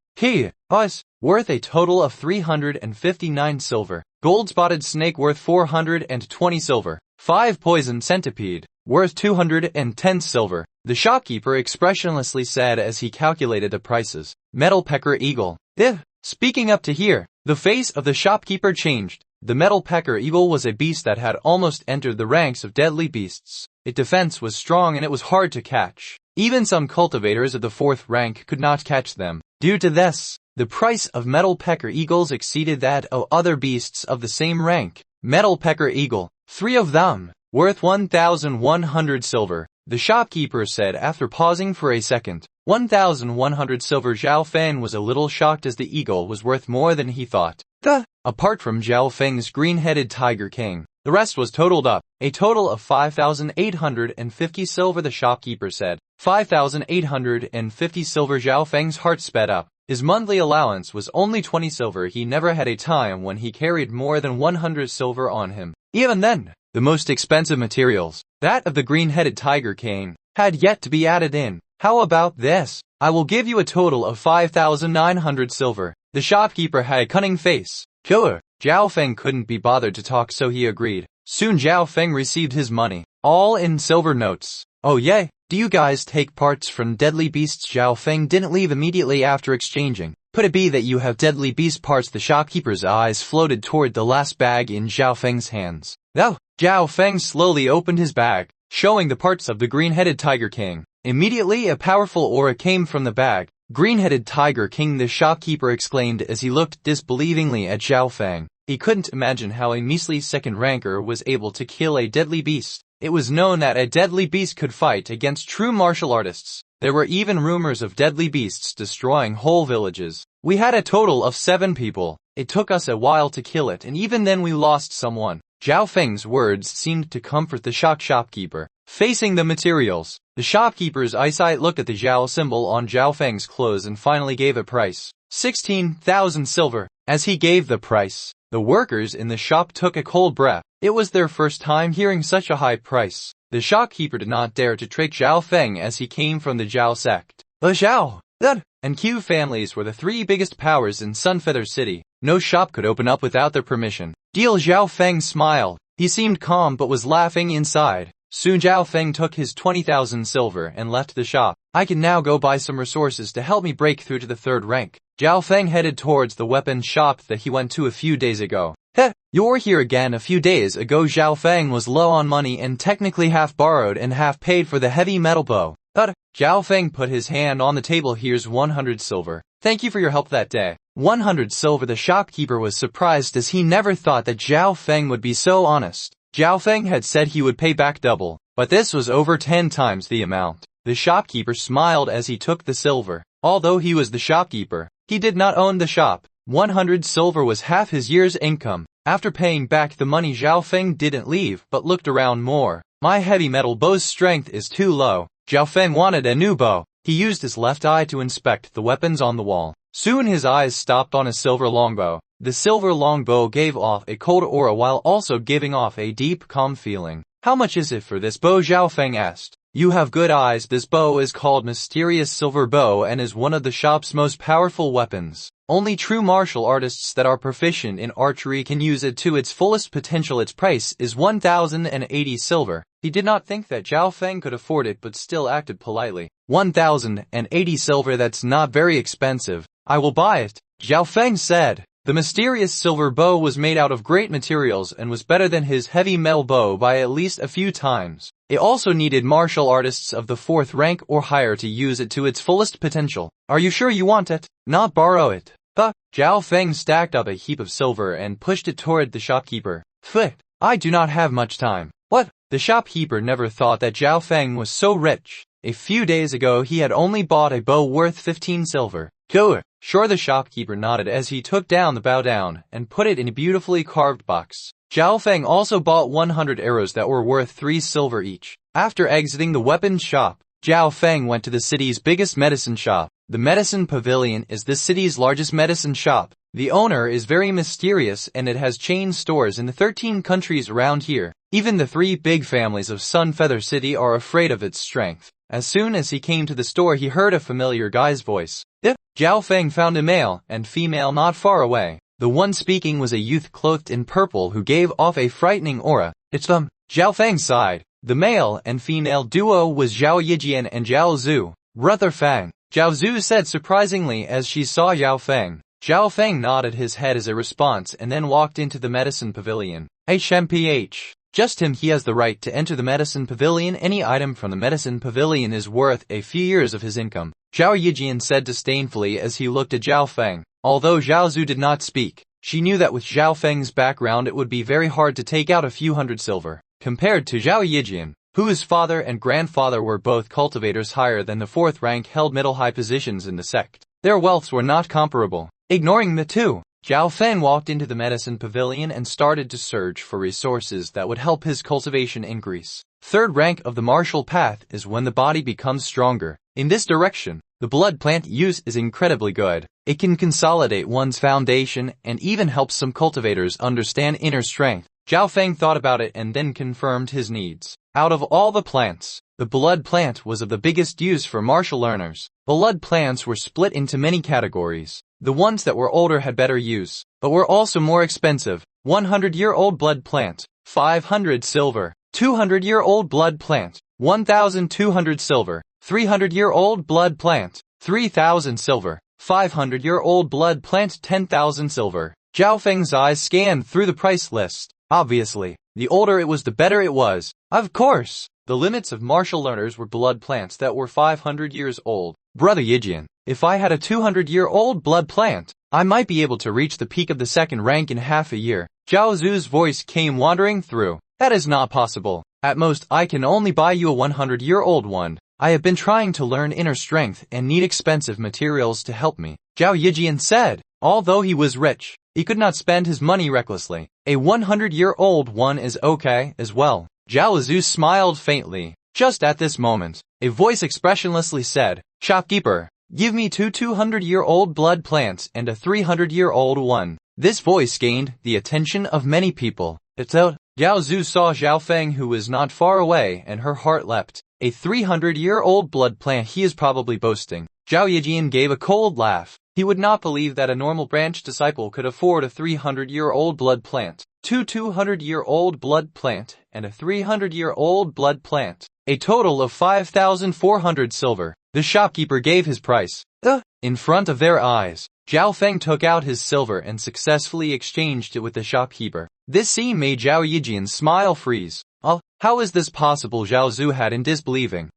Worth a total of 359 silver. Gold spotted snake worth 420 silver. 5 poison centipede, worth 210 silver. The shopkeeper expressionlessly said as he calculated the prices. Metal pecker eagle. Speaking up to here, the face of the shopkeeper changed. The metal pecker eagle was a beast that had almost entered the ranks of deadly beasts. Its defense was strong and it was hard to catch. Even some cultivators of the 4th rank could not catch them. Due to this, the price of metal pecker eagles exceeded that of other beasts of the same rank. Metal pecker eagle, 3 of them, worth 1,100 silver. The shopkeeper said after pausing for a second. 1,100 silver. Zhao Feng was a little shocked as the eagle was worth more than he thought. Apart from Zhao Feng's green-headed tiger king, the rest was totaled up. A total of 5,850 silver, the shopkeeper said. 5,850 silver. Zhao Feng's heart sped up. His monthly allowance was only 20 silver. He never had a time when he carried more than 100 silver on him. Even then, the most expensive materials, that of the green-headed tiger king, had yet to be added in. How about this? I will give you a total of 5,900 silver. The shopkeeper had a cunning face. Killer. Zhao Feng couldn't be bothered to talk, so he agreed. Soon Zhao Feng received his money, all in silver notes. Oh yay, do you guys take parts from deadly beasts? Zhao Feng didn't leave immediately after exchanging. Could it be that you have deadly beast parts? The shopkeeper's eyes floated toward the last bag in Zhao Feng's hands. Zhao Feng slowly opened his bag, showing the parts of the green-headed tiger king. Immediately a powerful aura came from the bag. Green-headed tiger king, the shopkeeper exclaimed as he looked disbelievingly at Zhao Feng. He couldn't imagine how a measly 2nd ranker was able to kill a deadly beast. It was known that a deadly beast could fight against true martial artists. There were even rumors of deadly beasts destroying whole villages. We had a total of 7 people. It took us a while to kill it, and even then we lost someone. Zhao Feng's words seemed to comfort the shocked shopkeeper. Facing the materials, the shopkeeper's eyesight looked at the Zhao symbol on Zhao Feng's clothes and finally gave a price. 16,000 silver. As he gave the price, the workers in the shop took a cold breath. It was their first time hearing such a high price. The shopkeeper did not dare to trick Zhao Feng as he came from the Zhao sect. The Zhao and Q families were the 3 biggest powers in Sun Feather City. No shop could open up without their permission. Zhao Feng smiled. He seemed calm but was laughing inside. Soon Zhao Feng took his 20,000 silver and left the shop. I can now go buy some resources to help me break through to the 3rd rank. Zhao Feng headed towards the weapon shop that he went to a few days ago. You're here again. A few days ago Zhao Feng was low on money and technically half borrowed and half paid for the heavy metal bow. Zhao Feng put his hand on the table. Here's 100 silver. Thank you for your help that day. 100 silver. The shopkeeper was surprised as he never thought that Zhao Feng would be so honest. Zhao Feng had said he would pay back double, but this was over 10 times the amount. The shopkeeper smiled as he took the silver. Although he was the shopkeeper, he did not own the shop. 100 silver was half his year's income. After paying back the money, Zhao Feng didn't leave but looked around more. My heavy metal bow's strength is too low. Zhao Feng wanted a new bow. He used his left eye to inspect the weapons on the wall. Soon his eyes stopped on a silver longbow. The silver longbow gave off a cold aura while also giving off a deep, calm feeling. How much is it for this bow? Zhao Feng asked. You have good eyes. This bow is called Mysterious Silver Bow and is one of the shop's most powerful weapons. Only true martial artists that are proficient in archery can use it to its fullest potential. Its price is 1,080 silver. He did not think that Zhao Feng could afford it but still acted politely. 1,080 silver, that's not very expensive. I will buy it, Zhao Feng said. The mysterious silver bow was made out of great materials and was better than his heavy metal bow by at least a few times. It also needed martial artists of the 4th rank or higher to use it to its fullest potential. Are you sure you want it? Not borrow it. Zhao Feng stacked up a heap of silver and pushed it toward the shopkeeper. I do not have much time. What? The shopkeeper never thought that Zhao Feng was so rich. A few days ago he had only bought a bow worth 15 silver. Go. Sure, the shopkeeper nodded as he took down the bow down and put it in a beautifully carved box. Zhao Feng also bought 100 arrows that were worth 3 silver each. After exiting the weapons shop, Zhao Feng went to the city's biggest medicine shop. The Medicine Pavilion is the city's largest medicine shop. The owner is very mysterious and it has chain stores in the 13 countries around here. Even the 3 big families of Sunfeather City are afraid of its strength. As soon as he came to the store, he heard a familiar guy's voice. Zhao Feng found a male and female not far away. The one speaking was a youth clothed in purple who gave off a frightening aura. It's them. Zhao Feng sighed. The male and female duo was Zhao Yijian and Zhao Zhu. Brother Feng, Zhao Zhu said surprisingly as she saw Zhao Feng. Zhao Feng nodded his head as a response and then walked into the medicine pavilion. HMPH. Just him, he has the right to enter the medicine pavilion. Any item from the medicine pavilion is worth a few years of his income, Zhao Yijian said disdainfully as he looked at Zhao Feng. Although Zhao Zhu did not speak, she knew that with Zhao Feng's background it would be very hard to take out a few hundred silver. Compared to Zhao Yijian, whose father and grandfather were both cultivators higher than the 4th rank, held middle-high positions in the sect, their wealths were not comparable. Ignoring the two, Zhao Feng walked into the medicine pavilion and started to search for resources that would help his cultivation increase. 3rd rank of the martial path is when the body becomes stronger. In this direction, the blood plant use is incredibly good. It can consolidate one's foundation and even help some cultivators understand inner strength. Zhao Feng thought about it and then confirmed his needs. Out of all the plants, the blood plant was of the biggest use for martial learners. Blood plants were split into many categories. The ones that were older had better use, but were also more expensive. 100-year-old blood plant, 500 silver. 200-year-old blood plant, 1,200 silver. 300-year-old blood plant, 3,000 silver. 500-year-old blood plant, 10,000 silver. Zhao Feng's eyes scanned through the price list. Obviously, the older it was the better it was. Of course, the limits of martial learners were blood plants that were 500 years old. Brother Yijian, if I had a 200-year-old blood plant, I might be able to reach the peak of the 2nd rank in half a year. Zhao Zhu's voice came wandering through. That is not possible. At most, I can only buy you a 100-year-old one. I have been trying to learn inner strength and need expensive materials to help me, Zhao Yijian said. Although he was rich, he could not spend his money recklessly. A 100-year-old one is okay as well. Zhao Zhu smiled faintly. Just at this moment, a voice expressionlessly said, Shopkeeper, give me 2 200-year-old blood plants and a 300-year-old one. This voice gained the attention of many people. It's out. Zhao Zhu saw Zhao Feng, who was not far away, and her heart leapt. A 300-year-old blood plant, he is probably boasting. Zhao Yijian gave a cold laugh. He would not believe that a normal branch disciple could afford a 300-year-old blood plant, 2 200-year-old blood plant, and a 300-year-old blood plant. A total of 5,400 silver. The shopkeeper gave his price. In front of their eyes, Zhao Feng took out his silver and successfully exchanged it with the shopkeeper. This scene made Zhao Yijian's smile freeze. How is this possible? Zhao Zhu had in disbelieving.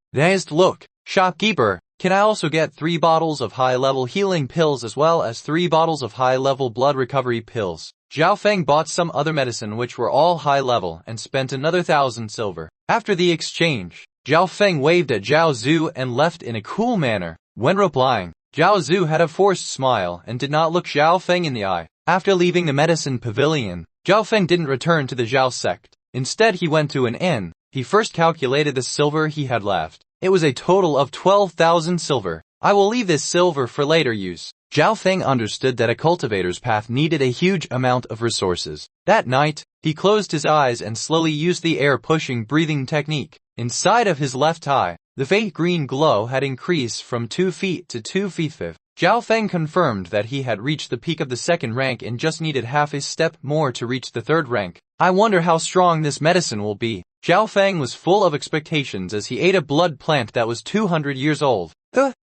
Look, shopkeeper, can I also get 3 bottles of high-level healing pills as well as 3 bottles of high-level blood recovery pills? Zhao Feng bought some other medicine which were all high-level and spent another 1,000 silver. After the exchange, Zhao Feng waved at Zhao Zhu and left in a cool manner. When replying, Zhao Zhu had a forced smile and did not look Zhao Feng in the eye. After leaving the medicine pavilion, Zhao Feng didn't return to the Zhao sect. Instead, he went to an inn. He first calculated the silver he had left. It was a total of 12,000 silver. I will leave this silver for later use. Zhao Feng understood that a cultivator's path needed a huge amount of resources. That night, he closed his eyes and slowly used the air-pushing breathing technique. Inside of his left eye, the faint green glow had increased from 2 feet to 2 feet 5. Zhao Feng confirmed that he had reached the peak of the second rank and just needed half a step more to reach the third rank. I wonder how strong this medicine will be. Zhao Feng was full of expectations as he ate a blood plant that was 200 years old.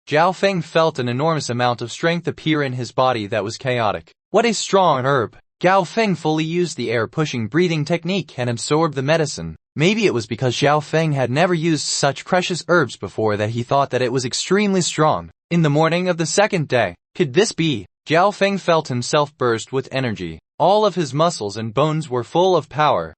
Zhao Feng felt an enormous amount of strength appear in his body that was chaotic. What a strong herb! Zhao Feng fully used the air-pushing breathing technique and absorbed the medicine. Maybe it was because Zhao Feng had never used such precious herbs before that he thought that it was extremely strong. In the morning of the second day, could this be? Zhao Feng felt himself burst with energy. All of his muscles and bones were full of power.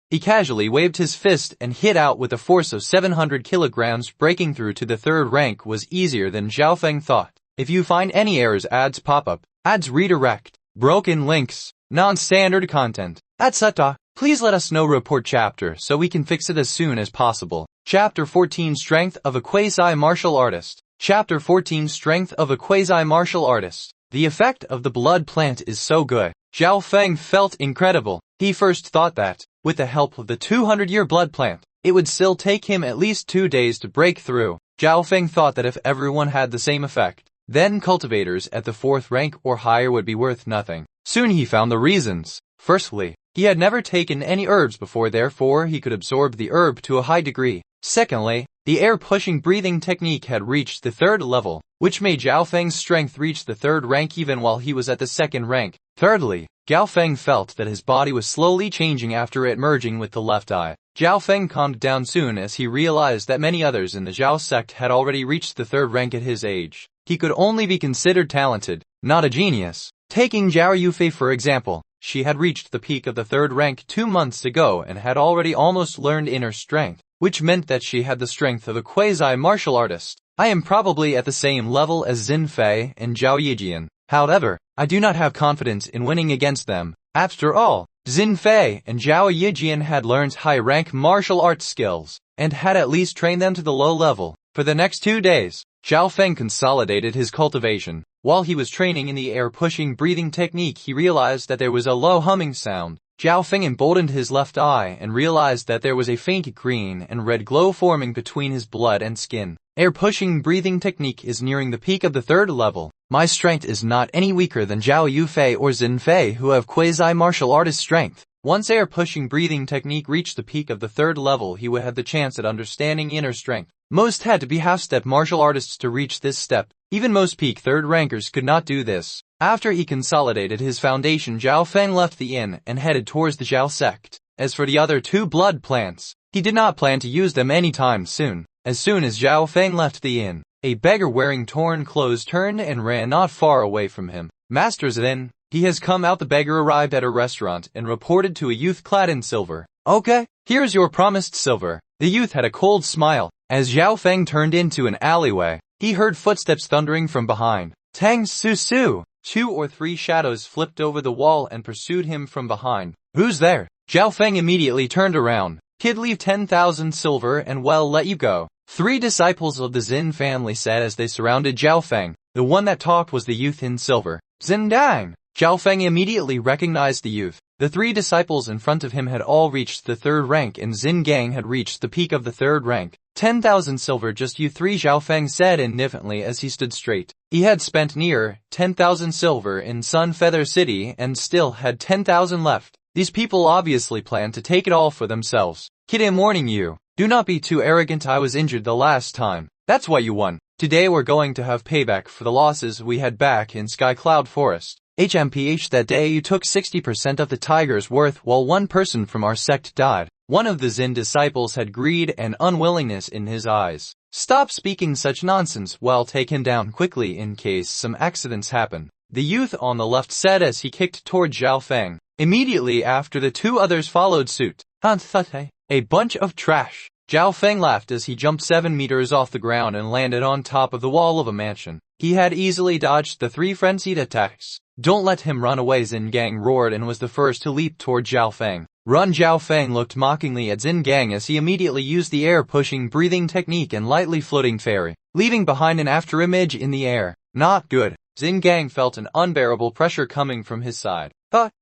He casually waved his fist and hit out with a force of 700 kilograms. Breaking through to the third rank was easier than Zhao Feng thought. If you find any errors, ads pop up, ads redirect, broken links, non-standard content, etc., please let us know. Report chapter so we can fix it as soon as possible. Chapter 14, Strength of a Quasi-Martial Artist. Chapter 14, Strength of a Quasi-Martial Artist. The effect of the blood plant is so good. Zhao Feng felt incredible. He first thought that, with the help of the 200-year blood plant, it would still take him at least 2 days to break through. Zhao Feng thought that if everyone had the same effect, then cultivators at the 4th rank or higher would be worth nothing. Soon he found the reasons. Firstly, he had never taken any herbs before, therefore he could absorb the herb to a high degree. Secondly, the air-pushing breathing technique had reached the 3rd level, which made Zhao Feng's strength reach the 3rd rank even while he was at the 2nd rank. Thirdly, Zhao Feng felt that his body was slowly changing after it merging with the left eye. Zhao Feng calmed down soon as he realized that many others in the Zhao sect had already reached the 3rd rank at his age. He could only be considered talented, not a genius. Taking Zhao Yufei for example, she had reached the peak of the 3rd rank 2 months ago and had already almost learned inner strength, which meant that she had the strength of a quasi-martial artist. I am probably at the same level as Xin Fei and Zhao Yijian. However, I do not have confidence in winning against them. After all, Xin Fei and Zhao Yijian had learned high-rank martial arts skills, and had at least trained them to the low level. For the next 2 days, Zhao Feng consolidated his cultivation. While he was training in the air-pushing breathing technique, he realized that there was a low humming sound. Zhao Feng emboldened his left eye and realized that there was a faint green and red glow forming between his blood and skin. Air-pushing breathing technique is nearing the peak of the 3rd level. My strength is not any weaker than Zhao Yufei or Xin Fei, who have quasi-martial artist strength. Once air-pushing breathing technique reached the peak of the 3rd level, he would have the chance at understanding inner strength. Most had to be half-step martial artists to reach this step. Even most peak 3rd rankers could not do this. After he consolidated his foundation, Zhao Feng left the inn and headed towards the Zhao sect. As for the other 2 blood plants, he did not plan to use them anytime soon. As soon as Zhao Feng left the inn, a beggar wearing torn clothes turned and ran not far away from him. Master's in. He has come out. The beggar arrived at a restaurant and reported to a youth clad in silver. Okay, here's your promised silver. The youth had a cold smile. As Zhao Feng turned into an alleyway, he heard footsteps thundering from behind. Tang Su Su! 2 or 3 shadows flipped over the wall and pursued him from behind. Who's there? Zhao Feng immediately turned around. Kid, leave 10,000 silver and we'll let you go. 3 disciples of the Xin family said as they surrounded Zhao Feng. The one that talked was the youth in silver. Xin Dang! Zhao Feng immediately recognized the youth. The 3 disciples in front of him had all reached the 3rd rank and Xin Gang had reached the peak of the 3rd rank. 10,000 silver, just you 3, Zhao Feng said indifferently as he stood straight. He had spent near 10,000 silver in Sun Feather City and still had 10,000 left. These people obviously planned to take it all for themselves. Kid, I'm warning you. Do not be too arrogant. I was injured the last time. That's why you won. Today we're going to have payback for the losses we had back in Sky Cloud Forest. HMPH, that day you took 60% of the tiger's worth while 1 person from our sect died. One of the Xin disciples had greed and unwillingness in his eyes. Stop speaking such nonsense. Well, take him down quickly in case some accidents happen. The youth on the left said as he kicked toward Zhao Feng. Immediately after, the 2 others followed suit. A bunch of trash. Zhao Feng laughed as he jumped 7 meters off the ground and landed on top of the wall of a mansion. He had easily dodged the 3 frenzied attacks. "Don't let him run away," Xin Gang roared and was the first to leap toward Zhao Feng. "Run!" Zhao Feng looked mockingly at Xin Gang as he immediately used the air-pushing breathing technique and lightly floating fairy, leaving behind an afterimage in the air. Not good. Xin Gang felt an unbearable pressure coming from his side.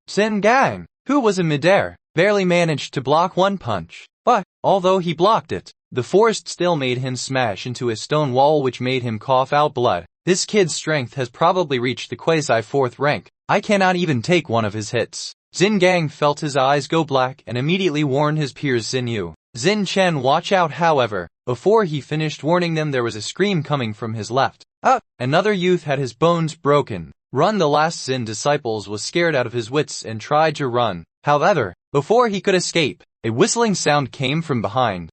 Xin Gang, who was in midair, barely managed to block one punch. But, although he blocked it, the force still made him smash into a stone wall which made him cough out blood. This kid's strength has probably reached the quasi-4th rank. I cannot even take one of his hits. Xin Gang felt his eyes go black and immediately warned his peers Xin Yu. Xin Chen, watch out. However, before he finished warning them, there was a scream coming from his left. Another youth had his bones broken. Run! The last Xin disciples was scared out of his wits and tried to run. However, before he could escape, a whistling sound came from behind.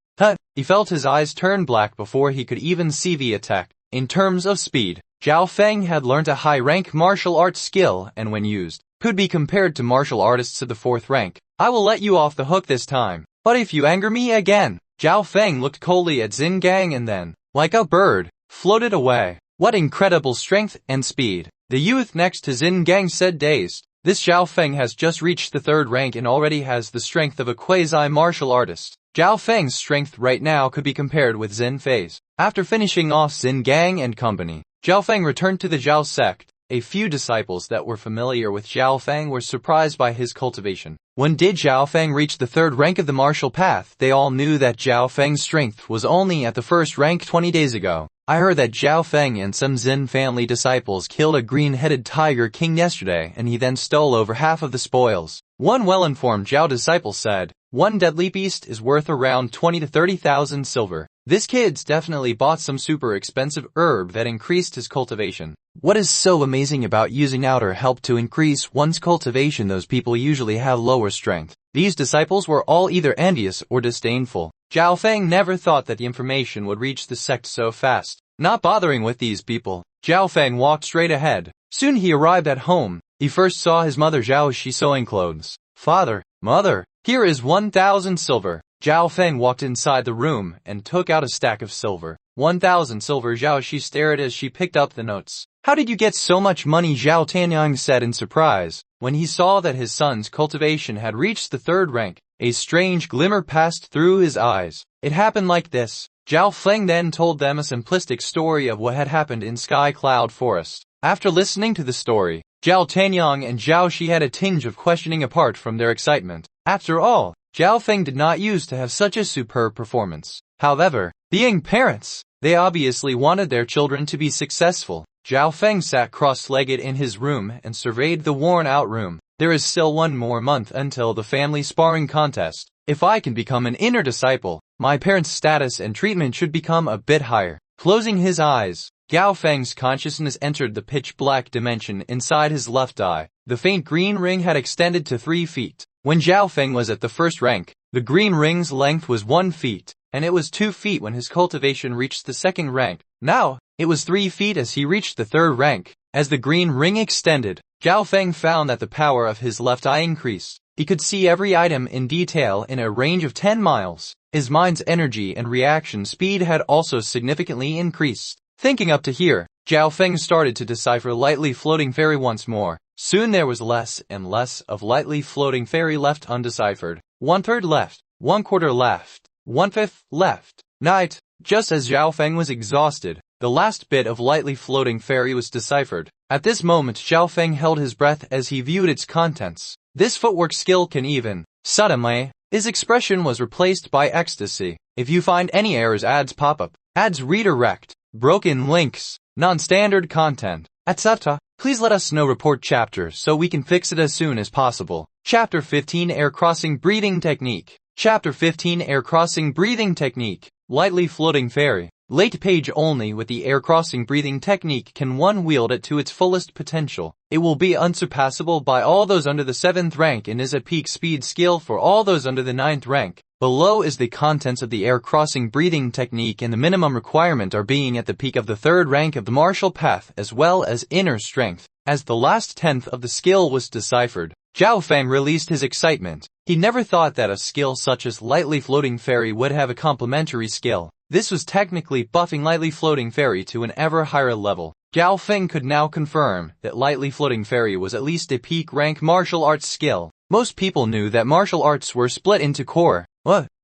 He felt his eyes turn black before he could even see the attack. In terms of speed, Zhao Feng had learned a high-rank martial arts skill and when used, could be compared to martial artists of the 4th rank. I will let you off the hook this time, but if you anger me again. Zhao Feng looked coldly at Xin Gang and then, like a bird, floated away. What incredible strength and speed. The youth next to Xin Gang said, dazed. This Zhao Feng has just reached the 3rd rank and already has the strength of a quasi-martial artist. Zhao Feng's strength right now could be compared with Xin Fei's. After finishing off Xin Gang and company, Zhao Feng returned to the Zhao sect. A few disciples that were familiar with Zhao Feng were surprised by his cultivation. When did Zhao Feng reach the 3rd rank of the martial path? They all knew that Zhao Feng's strength was only at the 1st rank 20 days ago. I heard that Zhao Feng and some Xin family disciples killed a green-headed tiger king yesterday and he then stole over half of the spoils. One well-informed Zhao disciple said, one deadly beast is worth around 20 to 30,000 silver. This kid's definitely bought some super expensive herb that increased his cultivation. What is so amazing about using outer help to increase one's cultivation? Those people usually have lower strength. These disciples were all either envious or disdainful. Zhao Feng never thought that the information would reach the sect so fast. Not bothering with these people, Zhao Feng walked straight ahead. Soon he arrived at home. He first saw his mother Zhao Shi sewing clothes. Father, mother, here is 1,000 silver. Zhao Feng walked inside the room and took out a stack of silver. 1,000 silver. Zhao Shi stared as she picked up the notes. How did you get so much money? Zhao Tanyang said in surprise. When he saw that his son's cultivation had reached the 3rd rank, a strange glimmer passed through his eyes. It happened like this. Zhao Feng then told them a simplistic story of what had happened in Sky Cloud Forest. After listening to the story, Zhao Tanyang and Zhao Shi had a tinge of questioning apart from their excitement. After all, Zhao Feng did not used to have such a superb performance. However, being parents, they obviously wanted their children to be successful. Zhao Feng sat cross-legged in his room and surveyed the worn-out room. There is still one more month until the family sparring contest. If I can become an inner disciple, my parents' status and treatment should become a bit higher. Closing his eyes, Zhao Feng's consciousness entered the pitch-black dimension inside his left eye. The faint green ring had extended to 3 feet. When Zhao Feng was at the 1st rank, the green ring's length was 1 feet, and it was 2 feet when his cultivation reached the 2nd rank. Now, it was 3 feet as he reached the 3rd rank. As the green ring extended, Zhao Feng found that the power of his left eye increased. He could see every item in detail in a range of 10 miles. His mind's energy and reaction speed had also significantly increased. Thinking up to here, Zhao Feng started to decipher lightly floating fairy once more. Soon there was less and less of lightly floating fairy left undeciphered. 1/3 left, 1/4 left, 1/5 left. Night. Just as Zhao Feng was exhausted, the last bit of lightly floating fairy was deciphered. At this moment Zhao Feng held his breath as he viewed its contents. This footwork skill can even. Suddenly, his expression was replaced by ecstasy. If you find any errors, ads pop up, ads redirect, broken links, non-standard content, etc., please let us know. Report chapter so we can fix it as soon as possible. Chapter 15 Air Crossing Breathing Technique. Chapter 15 Air Crossing Breathing Technique. Lightly floating fairy. Late page. Only with the air crossing breathing technique can one wield it to its fullest potential. It will be unsurpassable by all those under the 7th rank and is a peak speed skill for all those under the 9th rank. Below is the contents of the air crossing breathing technique, and the minimum requirement are being at the peak of the 3rd rank of the martial path as well as inner strength. As the last 10th of the skill was deciphered, Zhao Feng released his excitement. He never thought that a skill such as lightly floating fairy would have a complementary skill. This was technically buffing lightly floating fairy to an ever higher level. Zhao Feng could now confirm that lightly floating fairy was at least a peak rank martial arts skill. Most people knew that martial arts were split into core,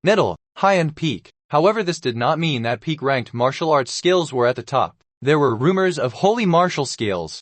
middle, high and peak. However, this did not mean that peak-ranked martial arts skills were at the top. There were rumors of holy martial skills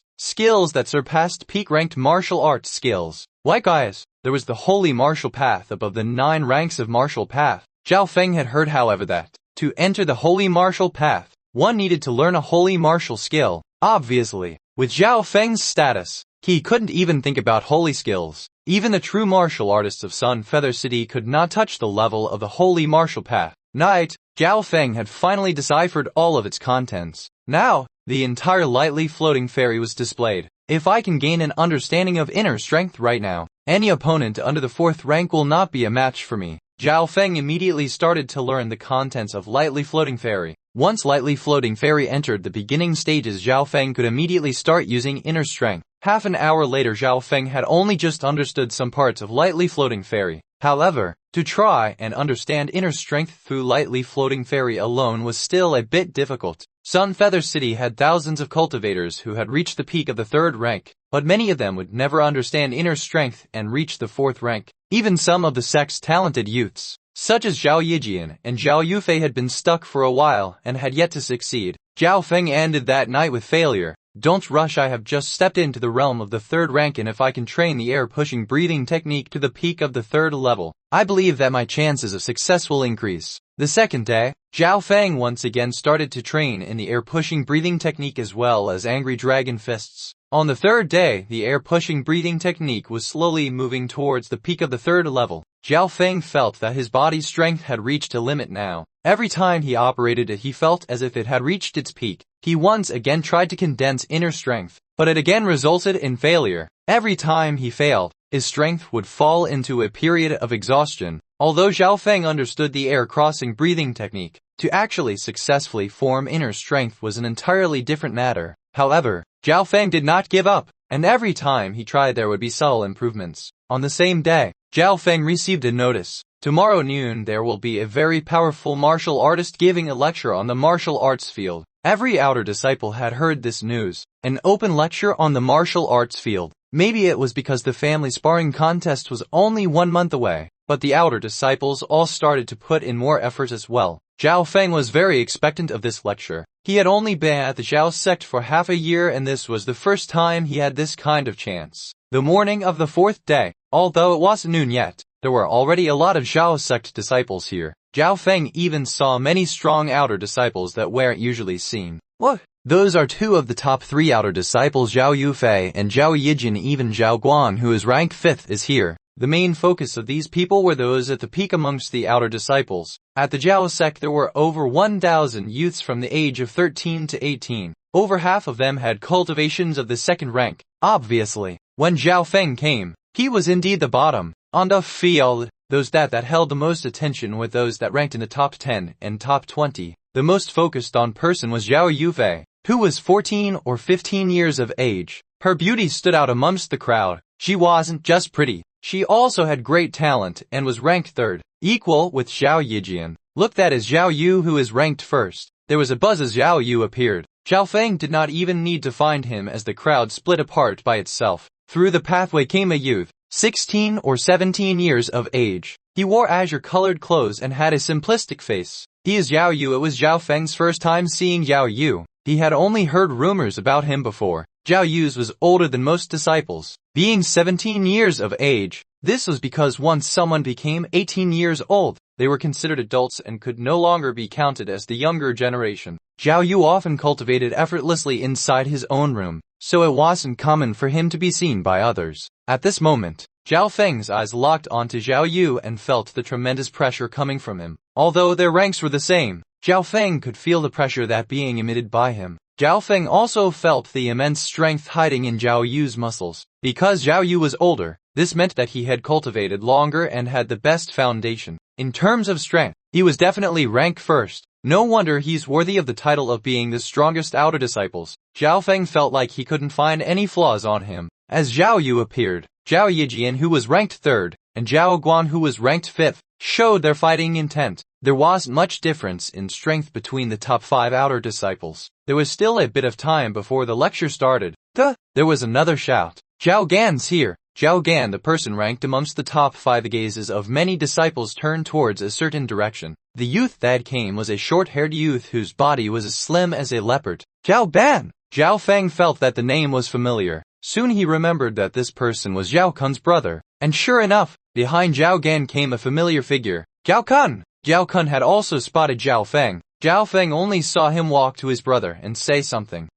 that surpassed peak-ranked martial arts skills. Likewise, there was the holy martial path above the 9 ranks of martial path. Zhao Feng had heard, however, that to enter the holy martial path, one needed to learn a holy martial skill. Obviously, with Zhao Feng's status, he couldn't even think about holy skills. Even the true martial artists of Sun Feather City could not touch the level of the holy martial path. Night, Zhao Feng had finally deciphered all of its contents. Now, the entire lightly floating fairy was displayed. If I can gain an understanding of inner strength right now, any opponent under the 4th rank will not be a match for me. Zhao Feng immediately started to learn the contents of lightly floating fairy. Once lightly floating fairy entered the beginning stages, Zhao Feng could immediately start using inner strength. Half an hour later, Zhao Feng had only just understood some parts of lightly floating fairy. However, to try and understand inner strength through lightly floating fairy alone was still a bit difficult. Sun Feather City had thousands of cultivators who had reached the peak of the 3rd rank, but many of them would never understand inner strength and reach the 4th rank. Even some of the sect's talented youths, such as Zhao Yijian and Zhao Yufei, had been stuck for a while and had yet to succeed. Zhao Feng ended that night with failure. Don't rush, I have just stepped into the realm of the 3rd rank, and if I can train the air-pushing breathing technique to the peak of the 3rd level, I believe that my chances of success will increase. The second day, Zhao Feng once again started to train in the air-pushing breathing technique as well as angry dragon fists. On the 3rd day, the air-pushing breathing technique was slowly moving towards the peak of the 3rd level. Zhao Feng felt that his body's strength had reached a limit now. Every time he operated it, he felt as if it had reached its peak. He once again tried to condense inner strength, but it again resulted in failure. Every time he failed, his strength would fall into a period of exhaustion. Although Zhao Feng understood the air-crossing breathing technique, to actually successfully form inner strength was an entirely different matter. However, Zhao Feng did not give up, and every time he tried there would be subtle improvements. On the same day, Zhao Feng received a notice. Tomorrow noon there will be a very powerful martial artist giving a lecture on the martial arts field. Every outer disciple had heard this news. An open lecture on the martial arts field. Maybe it was because the family sparring contest was only 1 month away, but the outer disciples all started to put in more effort as well. Zhao Feng was very expectant of this lecture. He had only been at the Zhao sect for half a year, and this was the first time he had this kind of chance. The morning of the 4th day, although it wasn't noon yet, there were already a lot of Zhao sect disciples here. Zhao Feng even saw many strong outer disciples that weren't usually seen. What? Those are 2 of the top 3 outer disciples, Zhao Yufei and Zhao Yijin. Even Zhao Guan, who is ranked 5th, is here. The main focus of these people were those at the peak amongst the outer disciples. At the Zhao sect there were over 1,000 youths from the age of 13 to 18. Over half of them had cultivations of the 2nd rank. Obviously, when Zhao Feng came, he was indeed the bottom. On the field, those that held the most attention were those that ranked in the top 10 and top 20. The most focused on person was Zhao Yufei, who was 14 or 15 years of age. Her beauty stood out amongst the crowd. She wasn't just pretty, she also had great talent and was ranked 3rd, equal with Zhao Yijian. Looked at as Zhao Yu, who is ranked 1st. There was a buzz as Zhao Yu appeared. Zhao Feng did not even need to find him as the crowd split apart by itself. Through the pathway came a youth, 16 or 17 years of age. He wore azure-colored clothes and had a simplistic face. He is Zhao Yu. It was Zhao Feng's first time seeing Zhao Yu. He had only heard rumors about him before. Zhao Yu's was older than most disciples, being 17 years of age. This was because once someone became 18 years old, they were considered adults and could no longer be counted as the younger generation. Zhao Yu often cultivated effortlessly inside his own room, so it wasn't common for him to be seen by others. At this moment, Zhao Feng's eyes locked onto Zhao Yu and felt the tremendous pressure coming from him. Although their ranks were the same, Zhao Feng could feel the pressure that being emitted by him. Zhao Feng also felt the immense strength hiding in Zhao Yu's muscles. Because Zhao Yu was older, this meant that he had cultivated longer and had the best foundation. In terms of strength, he was definitely rank 1st. No wonder he's worthy of the title of being the strongest outer disciples. Zhao Feng felt like he couldn't find any flaws on him. As Zhao Yu appeared, Zhao Yijian, who was ranked 3rd, and Zhao Guan, who was ranked 5th, showed their fighting intent. There wasn't much difference in strength between the top 5 outer disciples. There was still a bit of time before the lecture started. There was another shout. Zhao Gan's here. Zhao Gan, the person ranked amongst the top 5. The gazes of many disciples turned towards a certain direction. The youth that came was a short-haired youth whose body was as slim as a leopard. Zhao Ban! Zhao Feng felt that the name was familiar. Soon he remembered that this person was Zhao Kun's brother. And sure enough, behind Zhao Gan came a familiar figure. Zhao Kun! Zhao Kun had also spotted Zhao Feng. Zhao Feng only saw him walk to his brother and say something.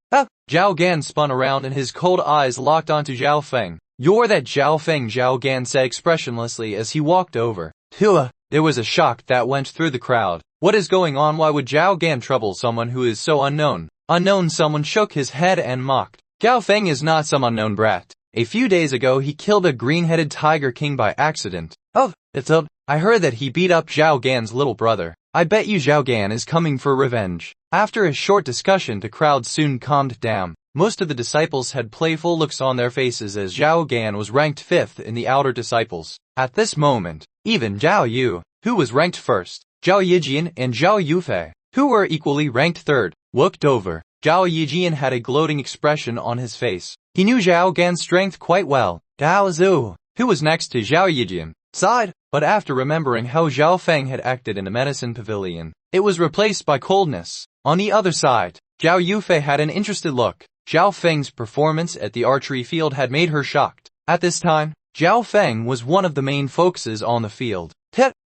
Zhao Gan spun around and his cold eyes locked onto Zhao Feng. You're that Zhao Feng, Zhao Gan said expressionlessly as he walked over. There was a shock that went through the crowd. What is going on? Why would Zhao Gan trouble someone who is so unknown? Unknown? Someone shook his head and mocked. Zhao Feng is not some unknown brat. A few days ago he killed a green-headed tiger king by accident. I heard that he beat up Zhao Gan's little brother. I bet you Zhao Gan is coming for revenge. After a short discussion, the crowd soon calmed down. Most of the disciples had playful looks on their faces as Zhao Gan was ranked 5th in the outer disciples. At this moment, even Zhao Yu, who was ranked 1st, Zhao Yijian and Zhao Yufei, who were equally ranked 3rd, looked over. Zhao Yijian had a gloating expression on his face. He knew Zhao Gan's strength quite well. Zhao Zhu, who was next to Zhao Yijian, sighed, but after remembering how Zhao Feng had acted in the medicine pavilion, it was replaced by coldness. On the other side, Zhao Yufei had an interested look. Zhao Feng's performance at the archery field had made her shocked. At this time, Zhao Feng was one of the main focuses on the field.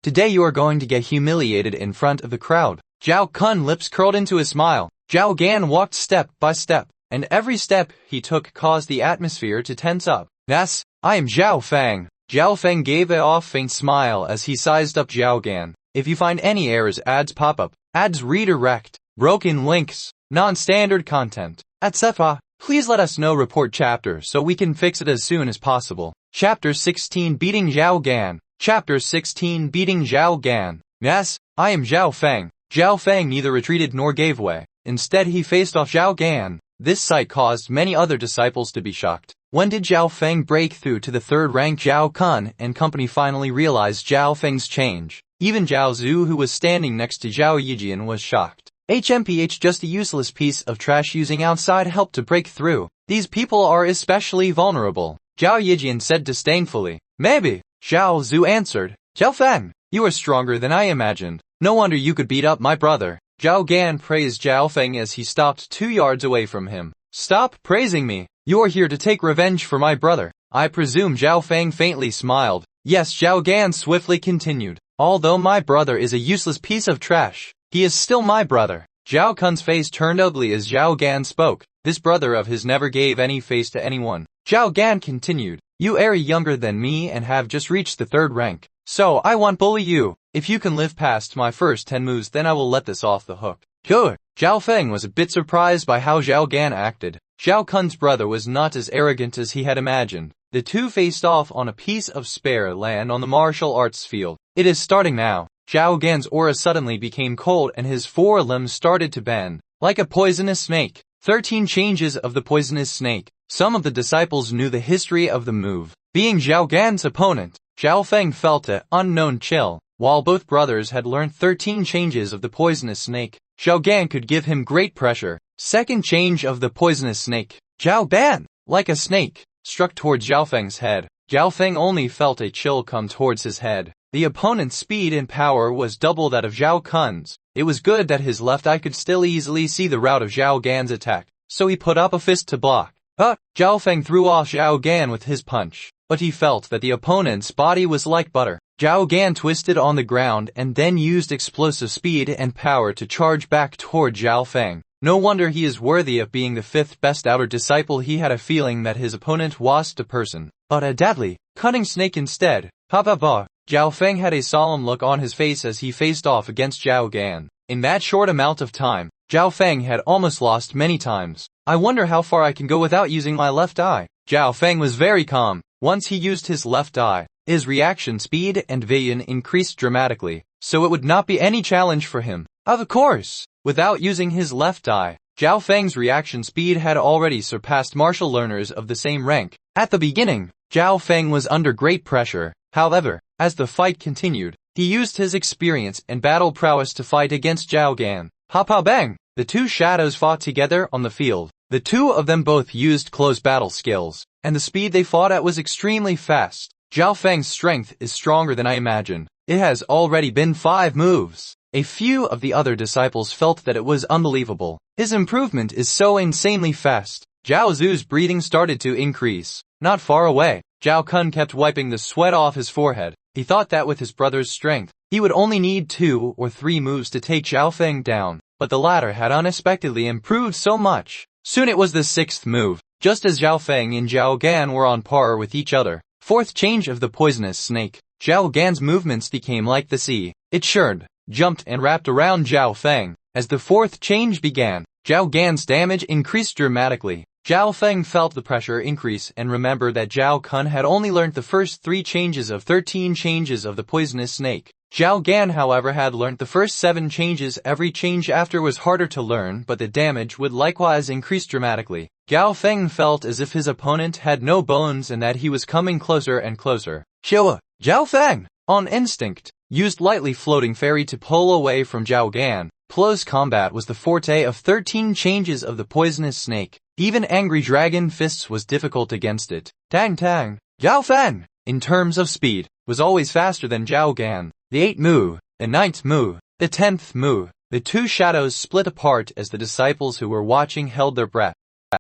Today you are going to get humiliated in front of the crowd. Zhao Kun lips curled into a smile. Zhao Gan walked step by step, and every step he took caused the atmosphere to tense up. Yes, I am Zhao Feng. Zhao Feng gave a off-faint smile as he sized up Zhao Gan. If you find any errors, ads pop up, ads redirect, broken links, non-standard content, etc., please let us know. Report chapter so we can fix it as soon as possible. Chapter 16, Beating Zhao Gan. Chapter 16, Beating Zhao Gan. Yes, I am Zhao Feng. Zhao Feng neither retreated nor gave way. Instead he faced off Zhao Gan. This sight caused many other disciples to be shocked. When did Zhao Feng break through to the 3rd rank? Zhao Kun and company finally realized Zhao Feng's change. Even Zhao Zhu, who was standing next to Zhao Yijian, was shocked. HMPH, just a useless piece of trash using outside help to break through. These people are especially vulnerable. Zhao Yijian said disdainfully. Maybe. Zhao Zhu answered. Zhao Feng, you are stronger than I imagined. No wonder you could beat up my brother. Zhao Gan praised Zhao Feng as he stopped 2 yards away from him. Stop praising me. You are here to take revenge for my brother, I presume. Zhao Feng faintly smiled. Yes, Zhao Gan swiftly continued. Although my brother is a useless piece of trash, he is still my brother. Zhao Kun's face turned ugly as Zhao Gan spoke. This brother of his never gave any face to anyone. Zhao Gan continued. You are younger than me and have just reached the 3rd rank. So I won't bully you. If you can live past my first 10 moves, then I will let this off the hook. Sure. Zhao Feng was a bit surprised by how Zhao Gan acted. Zhao Kun's brother was not as arrogant as he had imagined. The two faced off on a piece of spare land on the martial arts field. It is starting now. Zhao Gan's aura suddenly became cold and his forelimbs started to bend, like a poisonous snake. 13 changes of the poisonous snake. Some of the disciples knew the history of the move. Being Zhao Gan's opponent, Zhao Feng felt an unknown chill. While both brothers had learned 13 changes of the poisonous snake, Zhao Gan could give him great pressure. Second change of the poisonous snake. Zhao Ban, like a snake, struck towards Zhao Feng's head. Zhao Feng only felt a chill come towards his head. The opponent's speed and power was double that of Zhao Kun's. It was good that his left eye could still easily see the route of Zhao Gan's attack, so he put up a fist to block. Zhao Feng threw off Zhao Gan with his punch, but he felt that the opponent's body was like butter. Zhao Gan twisted on the ground and then used explosive speed and power to charge back toward Zhao Feng. No wonder he is worthy of being the 5th best outer disciple. He had a feeling that his opponent wasn't a person, but a deadly, cunning snake instead. Zhao Feng had a solemn look on his face as he faced off against Zhao Gan. In that short amount of time, Zhao Feng had almost lost many times. I wonder how far I can go without using my left eye. Zhao Feng was very calm. Once he used his left eye, his reaction speed and vision increased dramatically, so it would not be any challenge for him. Of course, without using his left eye, Zhao Feng's reaction speed had already surpassed martial learners of the same rank. At the beginning, Zhao Feng was under great pressure. However, as the fight continued, he used his experience and battle prowess to fight against Zhao Gan. Ha bang! The two shadows fought together on the field. The two of them both used close battle skills, and the speed they fought at was extremely fast. Zhao Feng's strength is stronger than I imagined. It has already been 5 moves. A few of the other disciples felt that it was unbelievable. His improvement is so insanely fast. Zhao Zu's breathing started to increase. Not far away, Zhao Kun kept wiping the sweat off his forehead. He thought that with his brother's strength, he would only need 2 or 3 moves to take Zhao Feng down, but the latter had unexpectedly improved so much. Soon it was the 6th move, just as Zhao Feng and Zhao Gan were on par with each other. 4th change of the poisonous snake. Zhao Gan's movements became like the sea. It churned, jumped and wrapped around Zhao Feng. As the 4th change began, Zhao Gan's damage increased dramatically. Zhao Feng felt the pressure increase and remembered that Zhao Kun had only learnt the first 3 changes of 13 changes of the poisonous snake. Zhao Gan, however, had learnt the first 7 changes. Every change after was harder to learn, but the damage would likewise increase dramatically. Zhao Feng felt as if his opponent had no bones and that he was coming closer and closer. Zhao Feng, on instinct, used lightly floating fairy to pull away from Zhao Gan. Close combat was the forte of 13 changes of the poisonous snake. Even angry dragon fists was difficult against it. Tang tang. Zhao Feng, in terms of speed, was always faster than Zhao Gan. The 8th move, the 9th move, the 10th move. The two shadows split apart as the disciples who were watching held their breath.